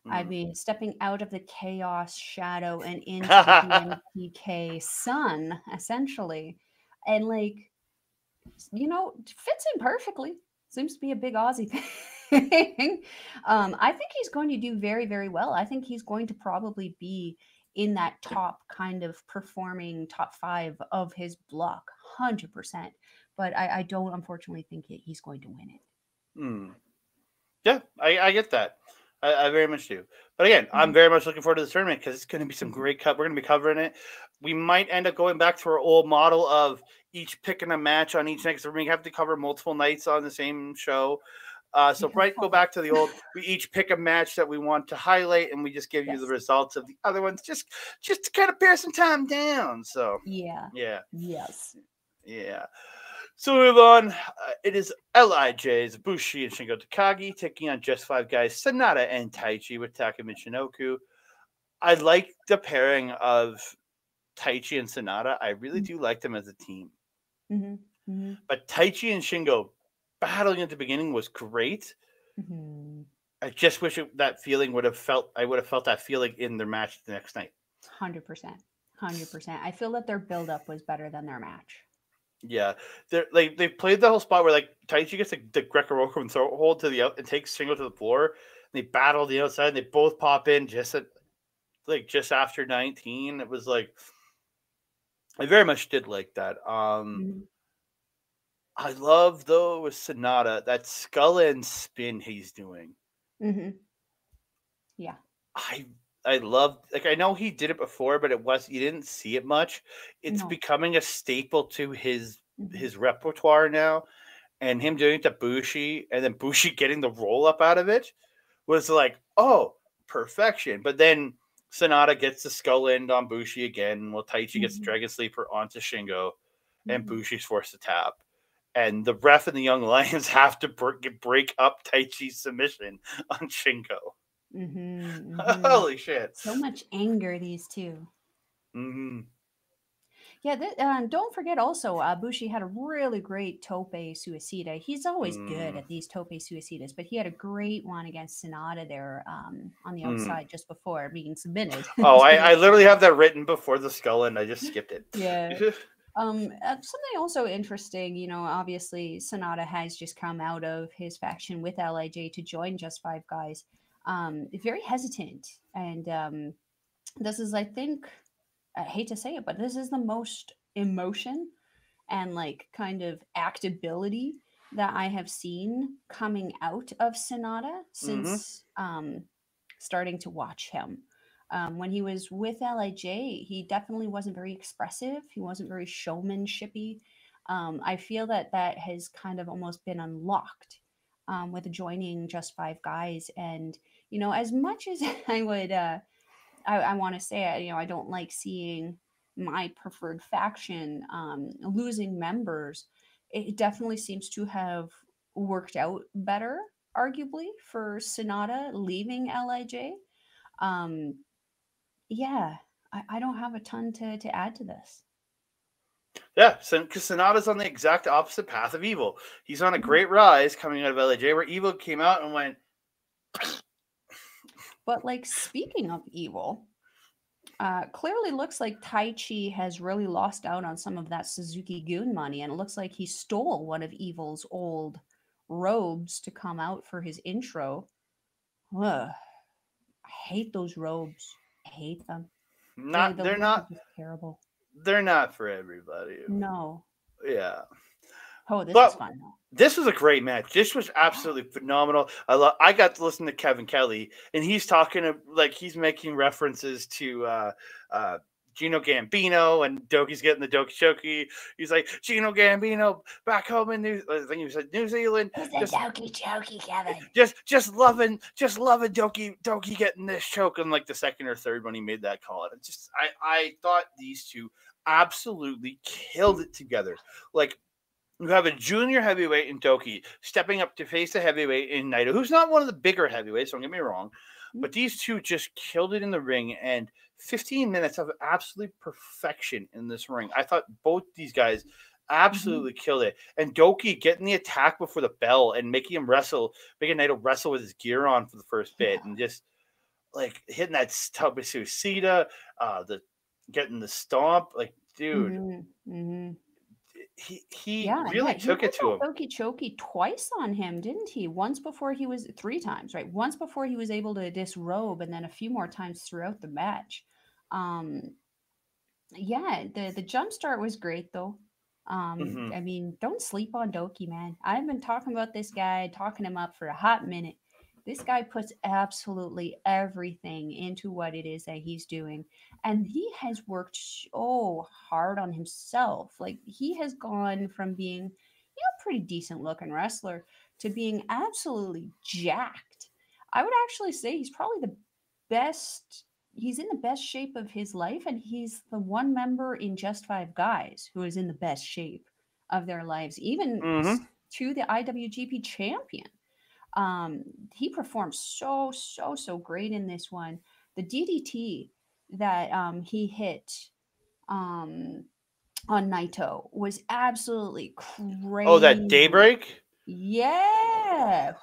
I mean, stepping out of the chaos shadow and into the TMDK sun, essentially. And like, fits in perfectly. Seems to be a big Aussie thing. I think he's going to do very, very well. I think he's going to probably be in that top kind of performing top 5 of his block, 100%. But I don't, unfortunately, think he's going to win it. Yeah, I get that. I very much do. But again, I'm very much looking forward to this tournament, because it's going to be some great We're going to be covering it. We might end up going back to our old model of each picking a match on each night, because we're going to have to cover multiple nights on the same show. So go back to the old. We each pick a match that we want to highlight, and we just give you the results of the other ones, just to kind of pare some time down. So yeah. So we move on. It is LIJ's Bushi and Shingo Takagi taking on Just Five Guys, Sanada and Taichi, with Taka Michinoku. I like the pairing of Taichi and Sanada. I really do like them as a team. But Taichi and Shingo battling at the beginning was great. I just wish that feeling I would have felt that feeling in their match the next night. 100%. I feel that their build-up was better than their match. Yeah, they played the whole spot where Taichi gets the Greco-Roman throw hold to the out and takes Shingo to the floor. And they battle the outside. And they both pop in just after 19. It was I very much did like that. I love though with Sanada that skull end spin he's doing. Yeah, I love, I know he did it before, but you didn't see it much. It's becoming a staple to his repertoire now, and him doing it to Bushi, and then Bushi getting the roll up out of it was perfection. But then Sanada gets the skull end on Bushi again, while Taichi gets the Dragon Sleeper onto Shingo, and Bushi's forced to tap. And the ref and the Young Lions have to break up Taichi's submission on Shingo. Holy shit. So much anger, these two. Yeah, don't forget also, Bushi had a really great tope suicida. He's always good at these tope suicidas, but he had a great one against Sanada there on the outside just before being submitted. I literally have that written before the skull, and I just skipped it. Yeah. Something also interesting, obviously Sanada has just come out of his faction with LIJ to join Just Five Guys. Very hesitant, and this is, I think, I hate to say it, but this is the most emotion and kind of actability that I have seen coming out of Sanada since starting to watch him. When he was with LIJ, he definitely wasn't very expressive. He wasn't very showmanshipy. I feel that has kind of almost been unlocked with joining Just Five Guys. And, as much as I would, I want to say, I don't like seeing my preferred faction losing members. It definitely seems to have worked out better, arguably, for Sanada leaving LIJ. Yeah, I don't have a ton to add to this. Yeah, because Sanada's on the exact opposite path of Evil. He's on a great rise coming out of LAJ, where Evil came out and went. But like, speaking of Evil, clearly looks like Taichi has really lost out on some of that Suzuki-gun money, and it looks like he stole one of Evil's old robes to come out for his intro. Ugh. I hate those robes. I hate them. They're not just terrible. They're not for everybody. No. Yeah. Oh, this was fun though. This was a great match. This was absolutely phenomenal. I got to listen to Kevin Kelly, and he's talking he's making references to Gino Gambino, and Doki's getting the Doki Choki. He's like, Gino Gambino back home in New Zealand. Just, Doki Choki, Kevin. Just loving Doki getting this choke in like the second or third when he made that call. And I thought these two absolutely killed it together. Like, you have a junior heavyweight in Doki stepping up to face a heavyweight in Naito, who's not one of the bigger heavyweights, don't get me wrong. But these two just killed it in the ring, and 15 minutes of absolute perfection in this ring. I thought both these guys absolutely killed it. And Doki getting the attack before the bell and making Naito wrestle with his gear on for the first bit, and just like hitting that Suicida, getting the stomp. Like, dude. He really took it to him. Doki Choki twice on him, didn't he? Three times, right? Once before he was able to disrobe, and then a few more times throughout the match. The jump start was great though. I mean, don't sleep on Doki, man. I've been talking about this guy, talking him up for a hot minute. This guy puts absolutely everything into what it is that he's doing. And he has worked so hard on himself. Like, he has gone from being, a pretty decent looking wrestler to being absolutely jacked. I would actually say he's probably the best. He's in the best shape of his life. And he's the one member in Just Five Guys who is in the best shape of their lives, even to the IWGP champion. He performed so great in this one. The DDT that he hit on Naito was absolutely crazy. Oh, that daybreak? Yeah.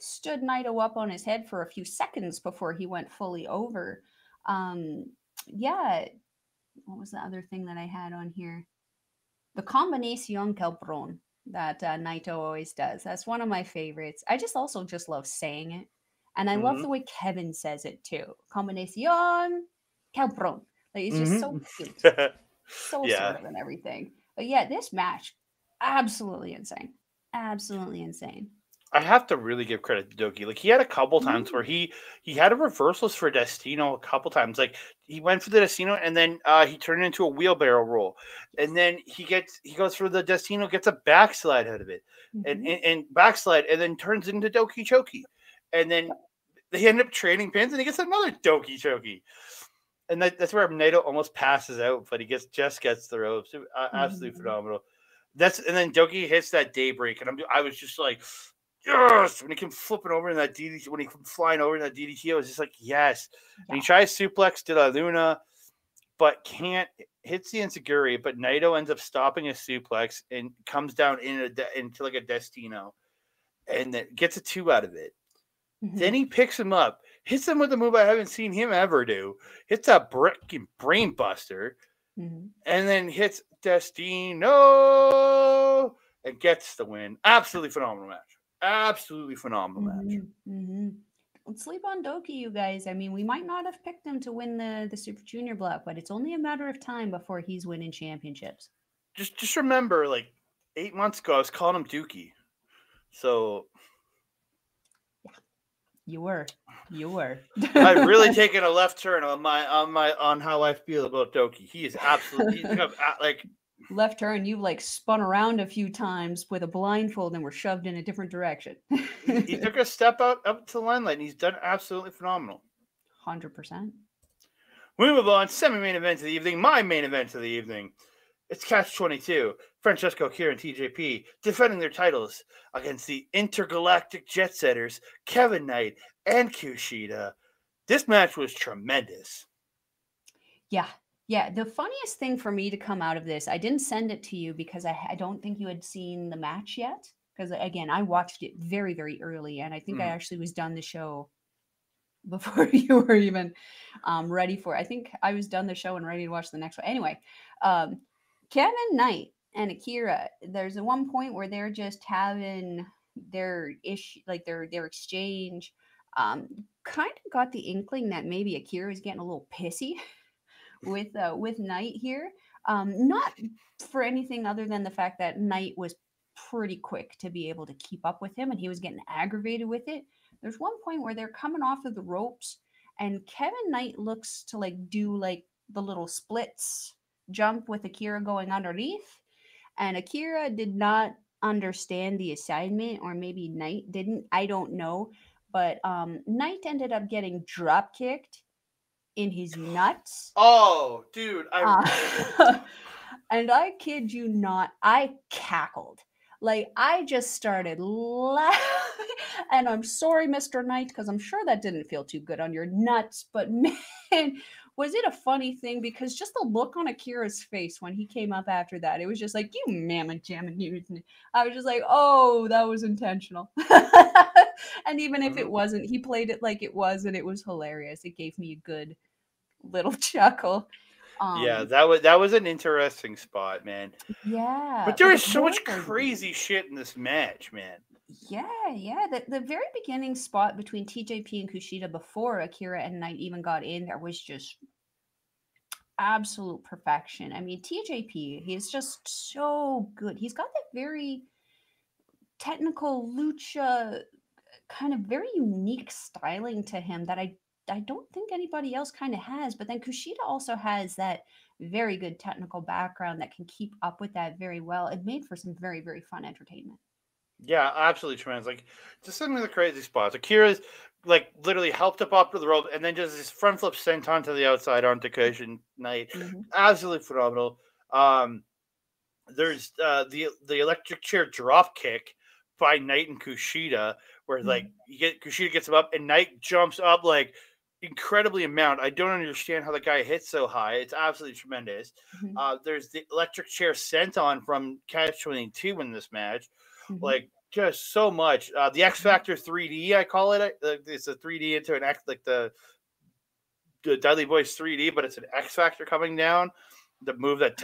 Stood Naito up on his head for a few seconds before he went fully over. What was the other thing that I had on here? The combinación Calpron that Naito always does. That's one of my favorites. I just love saying it. And I love the way Kevin says it too. Combinación Calpron. Like, it's just so cute. So sort of and everything. But yeah, this match, absolutely insane. Absolutely insane. I have to really give credit to Doki. Like, he had a couple times where he had a reversals for Destino a couple times. Like, he went for the Destino, and then he turned it into a wheelbarrow roll. And then he goes for the Destino, gets a backslide out of it. And backslide, and then turns it into Doki Choki. And then they end up trading pins, and he gets another Doki Choki. And that's where Naito almost passes out, but he just gets the ropes. Absolutely phenomenal. And then Doki hits that daybreak, and I was just like, yes! When he came flipping over in that DDT, when he came flying over in that DDT, I was just like, yes. And he tries suplex to La Luna, but can't. Hits the Enziguri, but Naito ends up stopping his suplex and comes down into like a Destino, and then gets a 2 out of it. Then he picks him up, hits him with a move I haven't seen him ever do. Hits a brain buster, and then hits Destino and gets the win. Absolutely phenomenal match. Absolutely phenomenal match. Don't sleep on Doki, you guys. I mean, we might not have picked him to win the Super Junior block, but it's only a matter of time before he's winning championships. Just remember, like 8 months ago, I was calling him Dookie. So yeah, you were. I've really taken a left turn on how I feel about Doki. He is absolutely like. Left turn, you've like spun around a few times with a blindfold and were shoved in a different direction. He took a step up to the limelight, and he's done absolutely phenomenal. 100%. We move on. Semi-main event of the evening. My main event of the evening. It's Catch 22. Francesco, Akira, and TJP defending their titles against the intergalactic jet setters Kevin Knight and Kushida. This match was tremendous. Yeah. Yeah. The funniest thing for me to come out of this, I didn't send it to you because I don't think you had seen the match yet. Because again, I watched it very, very early, and I think I actually was done the show before you were even ready for it. I think I was done the show and ready to watch the next one. Anyway, Kevin Knight and Akira, there's a one point where they're just having their issue, like their exchange. Kind of got the inkling that maybe Akira is getting a little pissy with Knight here. Not for anything other than the fact that Knight was pretty quick to be able to keep up with him, and he was getting aggravated with it. There's one point where they're coming off of the ropes, and Kevin Knight looks to like do like the little splits jump with Akira going underneath, and Akira did not understand the assignment, or maybe Knight didn't. I don't know, but Knight ended up getting drop kicked in his nuts. Oh, dude. And I kid you not, I cackled. Like, I just started laughing. And I'm sorry, Mr. Knight, because I'm sure that didn't feel too good on your nuts. But man, was it a funny thing? Because just the look on Akira's face when he came up after that, it was just like, you mamma jamma. I was just like, oh, that was intentional. And even if it wasn't, he played it like it was, and it was hilarious. It gave me a good little chuckle. Yeah, that was an interesting spot, man. Yeah. But there is so much crazy shit in this match, man. Yeah. The very beginning spot between TJP and Kushida before Akira and Knight even got in there was just absolute perfection. I mean, TJP, he's just so good. He's got that very technical lucha, kind of very unique styling to him that I don't think anybody else kind of has. But then Kushida also has that very good technical background that can keep up with that very well. It made for some very, very fun entertainment. Yeah, absolutely tremendous. Like, just some of the crazy spots. Akira's like literally helped up to the rope, and then just this front flip sent onto the outside onto Cushion Knight. Absolutely phenomenal. There's the electric chair drop kick by Knight and Kushida, where like Kushida gets him up, and Knight jumps up like incredibly amount. I don't understand how the guy hits so high. It's absolutely tremendous. There's the electric chair sent on from Catch-22 in this match. Like, just so much. The X Factor 3D, I call it. It's a 3D into an X, like the Dudley Boys 3D, but it's an X Factor coming down. The move that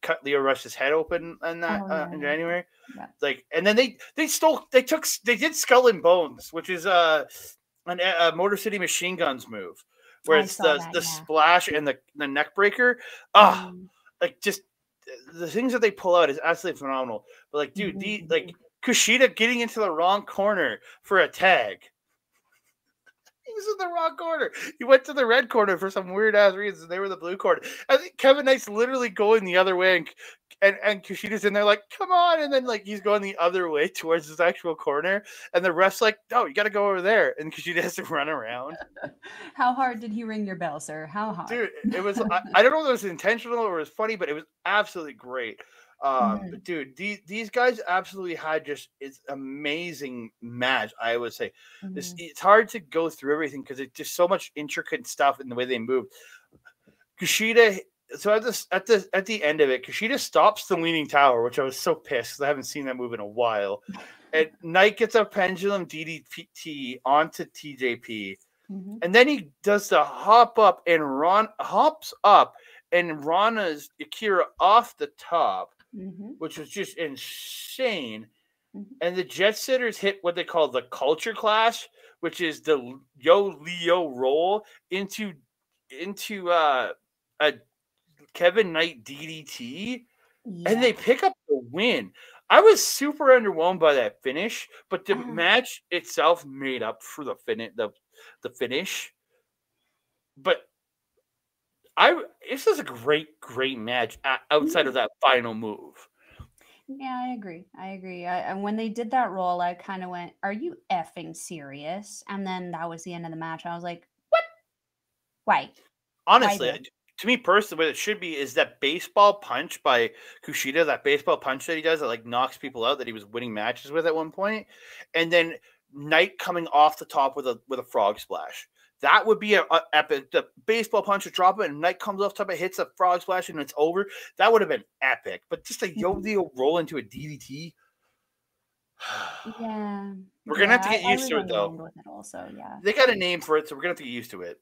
cut Leo Rush's head open in that in January. Yeah. Like, and then they did Skull and Bones, which is a Motor City Machine Guns move, where it's the splash and the neck breaker. Like, just the things that they pull out is absolutely phenomenal. But like, dude, like Kushida getting into the wrong corner for a tag. He was in the wrong corner. He went to the red corner for some weird ass reason. They were the blue corner. I think Kevin Knight's literally going the other way, and Kushida's in there like, come on, and then like he's going the other way towards his actual corner, and the ref's like, no, you got to go over there, and Kushida has to run around. How hard did he ring your bell, sir? How hard? Dude, it was. I don't know if it was intentional or it was funny, but it was absolutely great. But dude, these guys absolutely had just it's amazing match. I would say it's hard to go through everything because it's just so much intricate stuff in the way they move. Kushida, so at the end of it, Kushida stops the leaning tower, which I was so pissed because I haven't seen that move in a while. And Knight gets a pendulum DDT onto TJP, and then he does the hop up and hops up and Rana's Akira off the top. Which was just insane. And the Jet Setters hit what they call the Culture Clash, which is the Yo Leo roll into a Kevin Knight DDT, and they pick up the win. I was super underwhelmed by that finish, but the match itself made up for the finish. But this is a great match outside of that final move. Yeah, I agree. And when they did that roll, I kind of went, "Are you effing serious?" And then that was the end of the match. I was like, "What? Why?" Honestly, to me personally, what it should be is that baseball punch by Kushida, that baseball punch that he does that like knocks people out that he was winning matches with at one point, and then Knight coming off the top with a frog splash. That would be a epic. The baseball punch would drop it, and Knight comes off top, it hits a frog splash, and it's over. That would have been epic. But just a yo-yo roll into a DDT. Yeah. We're gonna have to get used to it, though. With it also, yeah. They got a name for it, so we're gonna have to get used to it.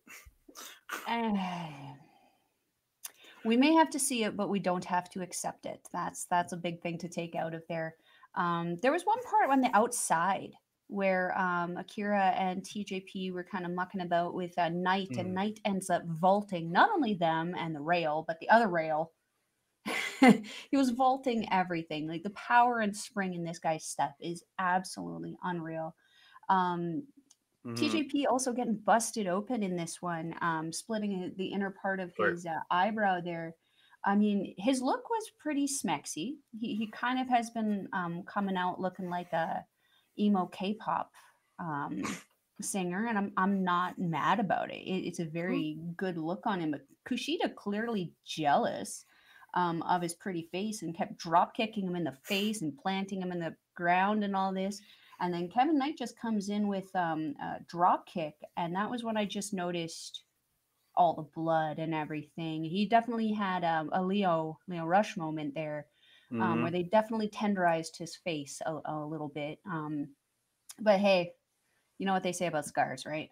We may have to see it, but we don't have to accept it. That's a big thing to take out of there. There was one part on the outside where Akira and TJP were kind of mucking about with Knight, and Knight ends up vaulting not only them and the rail, but the other rail. He was vaulting everything. Like, the power and spring in this guy's step is absolutely unreal. TJP also getting busted open in this one, splitting the inner part of his eyebrow there. I mean, his look was pretty smexy. He kind of has been coming out looking like a emo K-pop singer, and I'm not mad about it. It's a very good look on him. But Kushida clearly jealous of his pretty face and kept drop kicking him in the face and planting him in the ground and all this. And then Kevin Knight just comes in with a drop kick, and that was when I just noticed all the blood and everything. He definitely had a Leo Rush moment there, where they definitely tenderized his face a little bit. But hey, you know what they say about scars, right?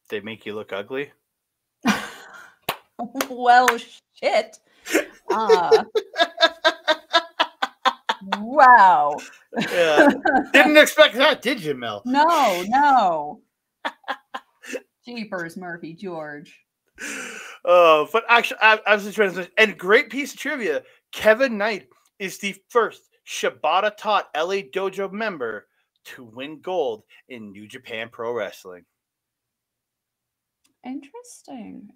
They make you look ugly. Well, shit. Wow. Yeah. Didn't expect that, did you, Mel? No. Jeepers, Murphy George. But actually, absolutely, and great piece of trivia. Kevin Knight is the first Shibata taught LA Dojo member to win gold in New Japan Pro Wrestling. Interesting.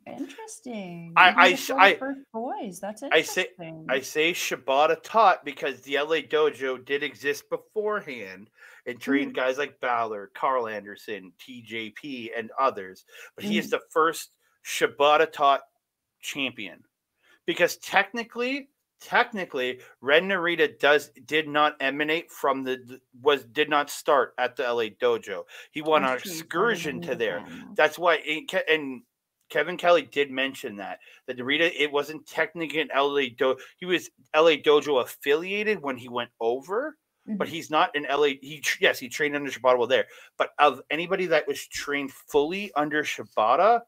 I first boys. That's interesting. I say Shibata taught because the LA Dojo did exist beforehand and trained guys like Balor, Carl Anderson, TJP, and others. But he is the first Shibata taught champion, because technically Ren Narita did not emanate from did not start at the LA Dojo. He went on excursion to there. That's why and Kevin Kelly did mention that Narita, it wasn't technically an LA Dojo. He was LA Dojo affiliated when he went over, but he's not an LA. He trained under Shibata while there. But of anybody that was trained fully under Shibata,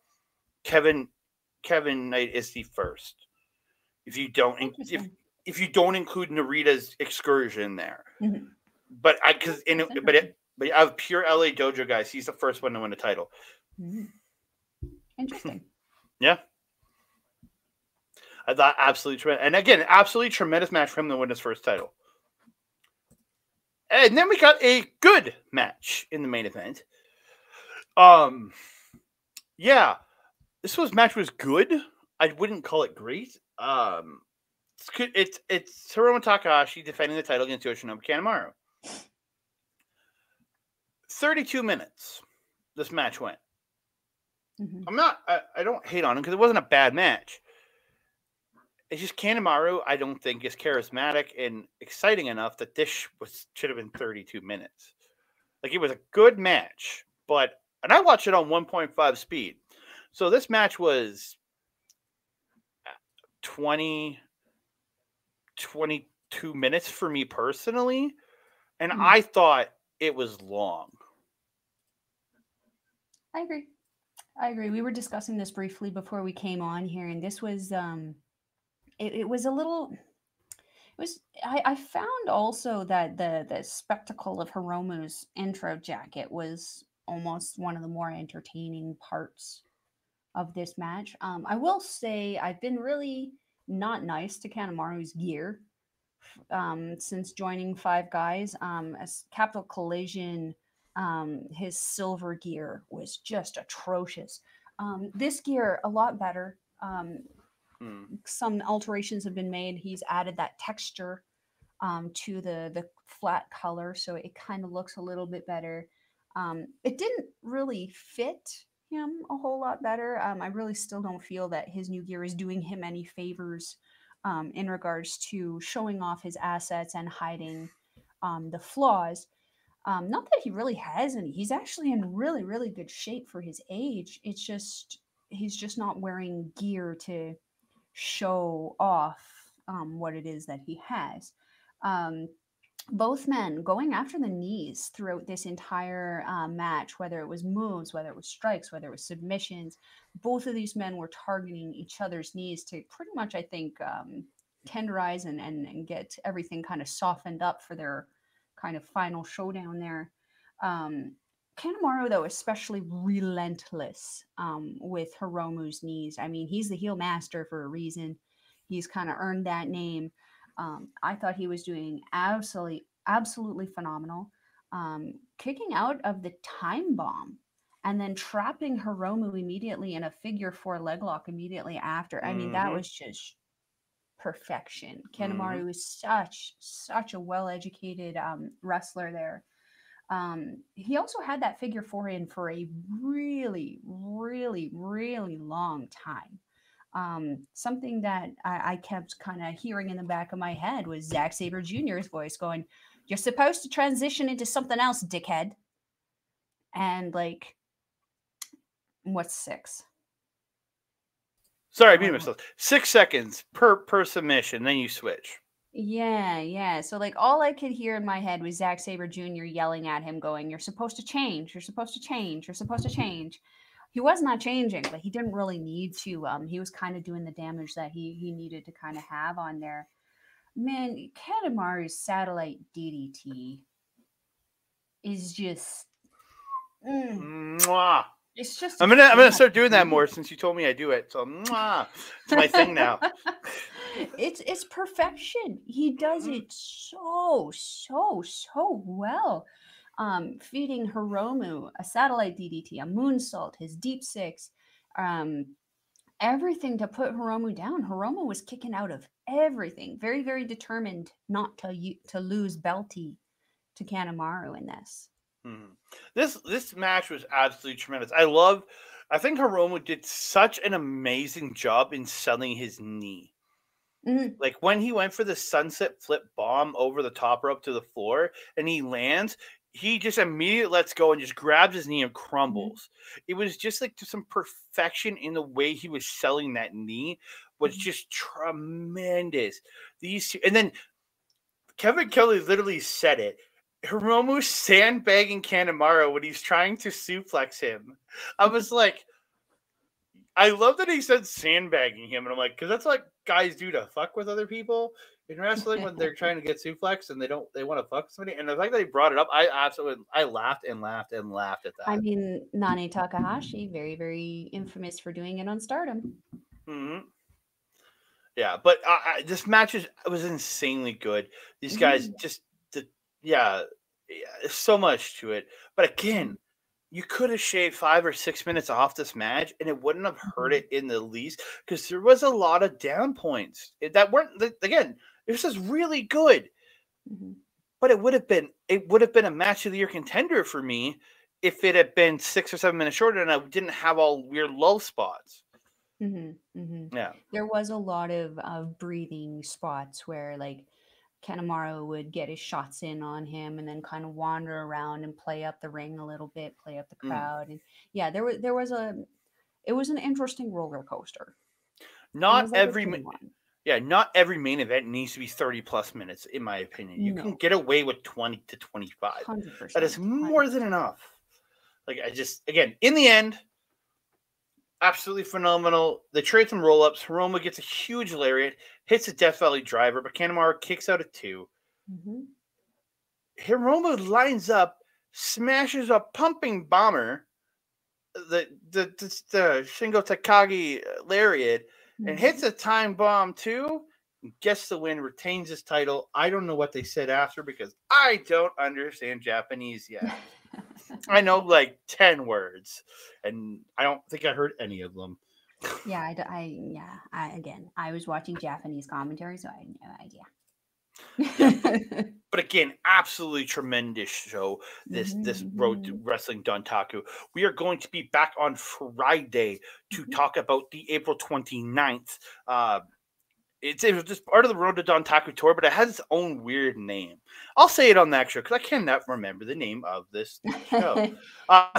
Kevin Knight is the first. If you don't include Narita's excursion there, but of pure LA Dojo guys, he's the first one to win a title. Interesting. Yeah, I thought absolutely tremendous, and again, absolutely tremendous match for him to win his first title. And then we got a good match in the main event. Yeah, match was good. I wouldn't call it great. It's Hiromu Takahashi defending the title against Yoshinobu Kanemaru. 32 minutes this match went. I don't hate on him because it wasn't a bad match. It's just Kanemaru, I don't think, is charismatic and exciting enough that this should have been 32 minutes. Like, it was a good match, and I watched it on 1.5 speed. So this match was 22 minutes for me personally, and I thought it was long. I agree. We were discussing this briefly before we came on here, and this was it was a little. I found also that the spectacle of Hiromu's intro jacket was almost one of the more entertaining parts of this match. I will say I've been really not nice to Kanemaru's gear since joining Five Guys. As Capital Collision, his silver gear was just atrocious. This gear, a lot better. Some alterations have been made. He's added that texture to the flat color, so it kind of looks a little bit better. It didn't really fit him a whole lot better. I really still don't feel that his new gear is doing him any favors in regards to showing off his assets and hiding the flaws. Not that he really has any. He's actually in really, really good shape for his age. It's just he's just not wearing gear to show off what it is that he has. Um, both men going after the knees throughout this entire match, whether it was moves, whether it was strikes, whether it was submissions, both of these men were targeting each other's knees to pretty much, I think, tenderize and get everything kind of softened up for their kind of final showdown there. Kanemaru, though, especially relentless with Hiromu's knees. I mean, he's the heel master for a reason. He's kind of earned that name. I thought he was doing absolutely phenomenal. Kicking out of the time bomb and then trapping Hiromu immediately in a figure 4 leg lock immediately after. I mean, that was just perfection. Kanemaru is such a well-educated wrestler there. He also had that figure 4 in for a really, really, really long time. Something that I kept kind of hearing in the back of my head was Zack Sabre Jr.'s voice going, "You're supposed to transition into something else, dickhead." And like, what's 6? Sorry, I beat myself. 6 seconds per submission, then you switch. Yeah. So like all I could hear in my head was Zack Sabre Jr. yelling at him going, "You're supposed to change. You're supposed to change. You're supposed to change." He was not changing, but he didn't really need to. He was kind of doing the damage that he needed to kind of have on there. Man, Kanemaru's satellite DDT is just Mwah. It's just I'm gonna start doing that more since you told me I do it. So mwah, it's my thing now. It's perfection. He does it so well. Feeding Hiromu a satellite DDT, a moonsault, his deep 6, everything to put Hiromu down. Hiromu was kicking out of everything. Very, very determined not to lose belty to Kanemaru in this. This match was absolutely tremendous. I think Hiromu did such an amazing job in selling his knee. Like when he went for the sunset flip bomb over the top rope to the floor and he lands, he just immediately lets go and just grabs his knee and crumbles. It was just like some perfection in the way he was selling that knee was just tremendous. And then Kevin Kelly literally said it. Hiromu sandbagging Kanemaru when he's trying to suplex him. I was like, I love that he said sandbagging him, and I'm like, because that's what guys do to fuck with other people in wrestling when they're trying to get suplexed and they want to fuck somebody. And the fact that he brought it up, I laughed and laughed and laughed at that. I mean, Nane Takahashi, very, very infamous for doing it on Stardom. Yeah, but this match was insanely good. These guys so much to it. But again, you could have shaved 5 or 6 minutes off this match and it wouldn't have hurt it in the least because there was a lot of down points that weren't, again, it was just really good. But it would have been a match of the year contender for me if it had been 6 or 7 minutes shorter and I didn't have all weird lull spots. Yeah. There was a lot of breathing spots where like Kanemaru would get his shots in on him and then kind of wander around and play up the ring a little bit, play up the crowd. And yeah, it was an interesting roller coaster. Not every event needs to be 30 plus minutes, in my opinion. You can get away with 20 to 25. 100%. That is more than enough. Like again, in the end, absolutely phenomenal. They trade some roll-ups. Hiromu gets a huge lariat, hits a Death Valley driver, but Kanemaru kicks out at 2. Hiromu lines up, smashes a pumping bomber, the Shingo Takagi lariat, and hits a time bomb too. Gets the win, retains his title. I don't know what they said after because I don't understand Japanese yet. I know like 10 words, and I don't think I heard any of them. Yeah, I was watching Japanese commentary, so I had no idea. But again, absolutely tremendous show. This Road to Wrestling Dontaku. We are going to be back on Friday to talk about the April 29th it was just part of the Road to Dontaku tour, but it has its own weird name. I'll say it on the next show because I cannot remember the name of this show.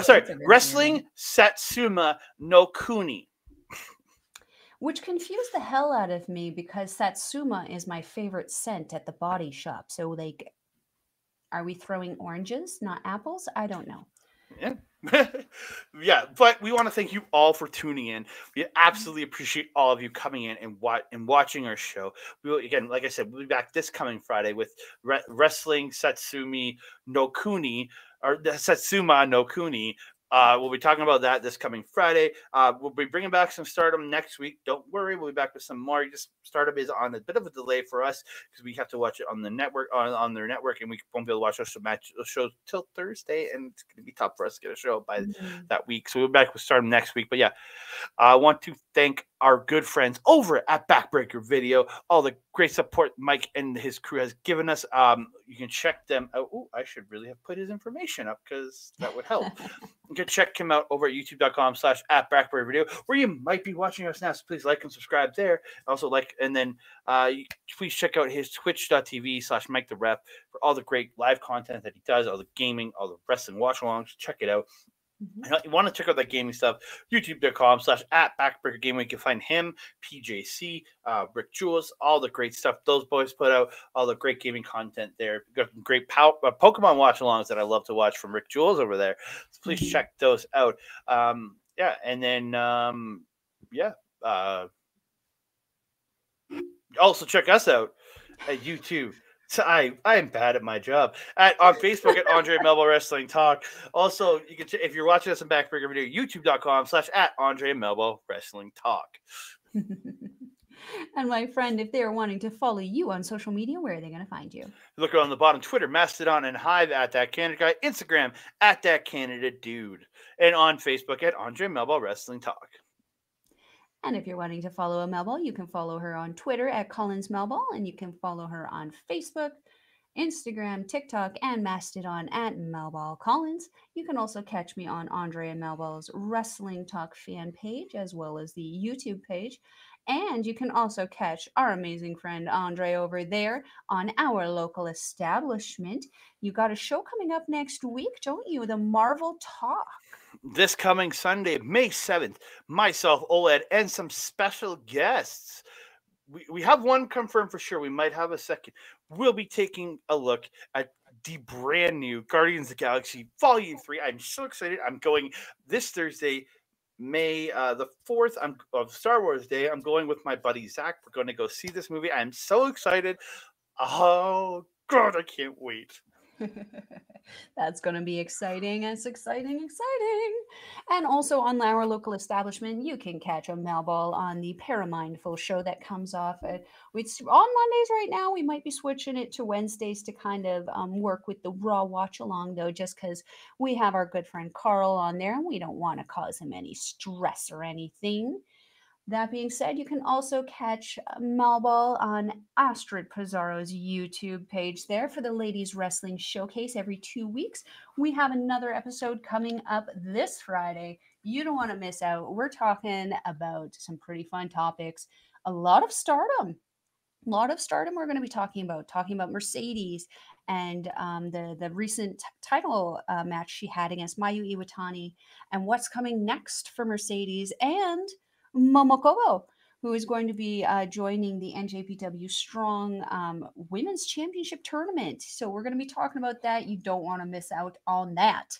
Sorry, Wrestling Satsuma no Kuni. Which confused the hell out of me because Satsuma is my favorite scent at the body shop. So, like, are we throwing oranges, not apples? I don't know. Yeah. Yeah, but we want to thank you all for tuning in. We absolutely appreciate all of you coming in and watching our show. We will, again, like I said, we'll be back this coming Friday with Wrestling Satsumi no Kuni, or Satsuma no Kuni. We'll be talking about that this coming Friday. We'll be bringing back some Stardom next week. Don't worry, we'll be back with some more. Just Stardom is on a bit of a delay for us because we have to watch it on the network, on their network, and we won't be able to watch the show till Thursday, and it's going to be tough for us to get a show by that week. So we'll be back with Stardom next week. But yeah, I want to thank our good friends over at Backbreaker Video, all the great support Mike and his crew has given us. You can check them out. Oh, I should really have put his information up because that would help. You can check him out over at youtube.com/@Backbreaker Video, where you might be watching us now. So please like and subscribe there. Also and then please check out his twitch.tv/Mike the Rep for all the great live content that he does, all the gaming, all the wrestling watch-alongs. Check it out. You want to check out that gaming stuff, youtube.com/@Backbreaker Gaming. You can find him, PJC, Rick Jules, all the great stuff those boys put out, all the great gaming content there. We've got some great Pokemon watch-alongs that I love to watch from Rick Jules over there. So please check those out. And then, also check us out at YouTube. So I am bad at my job. On Facebook at Andre Melball Wrestling Talk. Also, you can if you're watching us on Backbreaker Video, youtube.com/@Andre Melball Wrestling Talk. And my friend, if they're wanting to follow you on social media, where are they going to find you? Look on the bottom: Twitter, Mastodon, and Hive @ThatCanadaGuy, Instagram @ThatCanadaDude, and on Facebook at Andre Melball Wrestling Talk. And if you're wanting to follow a Melball, you can follow her on Twitter @Collins Melball, and you can follow her on Facebook, Instagram, TikTok, and Mastodon @Melball Collins. You can also catch me on Andre Melball's Wrestling Talk fan page, as well as the YouTube page. And you can also catch our amazing friend Andre over there on our local establishment. You got a show coming up next week, don't you? The Marvel Talk. This coming Sunday, May 7th, myself, OLED, and some special guests. We have one confirmed for sure. We might have a second. We'll be taking a look at the brand new Guardians of the Galaxy Volume 3. I'm so excited. I'm going this Thursday, May the 4th of Star Wars Day. I'm going with my buddy Zack. We're going to go see this movie. I'm so excited. Oh, God, I can't wait. That's going to be exciting. It's exciting. And also on our local establishment, you can catch a Melball on the Paramindful show that comes off. It's on Mondays right now. We might be switching it to Wednesdays to kind of work with the Raw watch along, though, just because we have our good friend Carl on there and we don't want to cause him any stress or anything. That being said, you can also catch Melball on Astrid Pizarro's YouTube page there for the Ladies Wrestling Showcase every 2 weeks. We have another episode coming up this Friday. You don't want to miss out. We're talking about some pretty fun topics. A lot of Stardom. We're going to be talking about Mercedes and the recent title match she had against Mayu Iwatani and what's coming next for Mercedes and Momoko, who is going to be joining the NJPW Strong Women's Championship Tournament. So we're going to be talking about that. You don't want to miss out on that.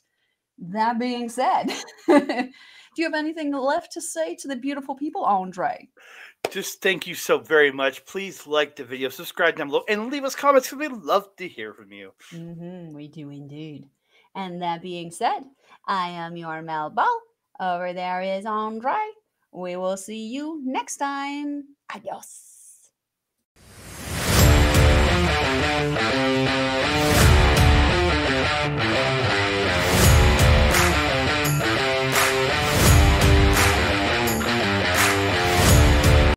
That being said, do you have anything left to say to the beautiful people, Andre? Just thank you so very much. Please like the video, subscribe down below, and leave us comments because we'd love to hear from you. We do indeed. And that being said, I am your Melball. Over there is Andre. We will see you next time. Adios.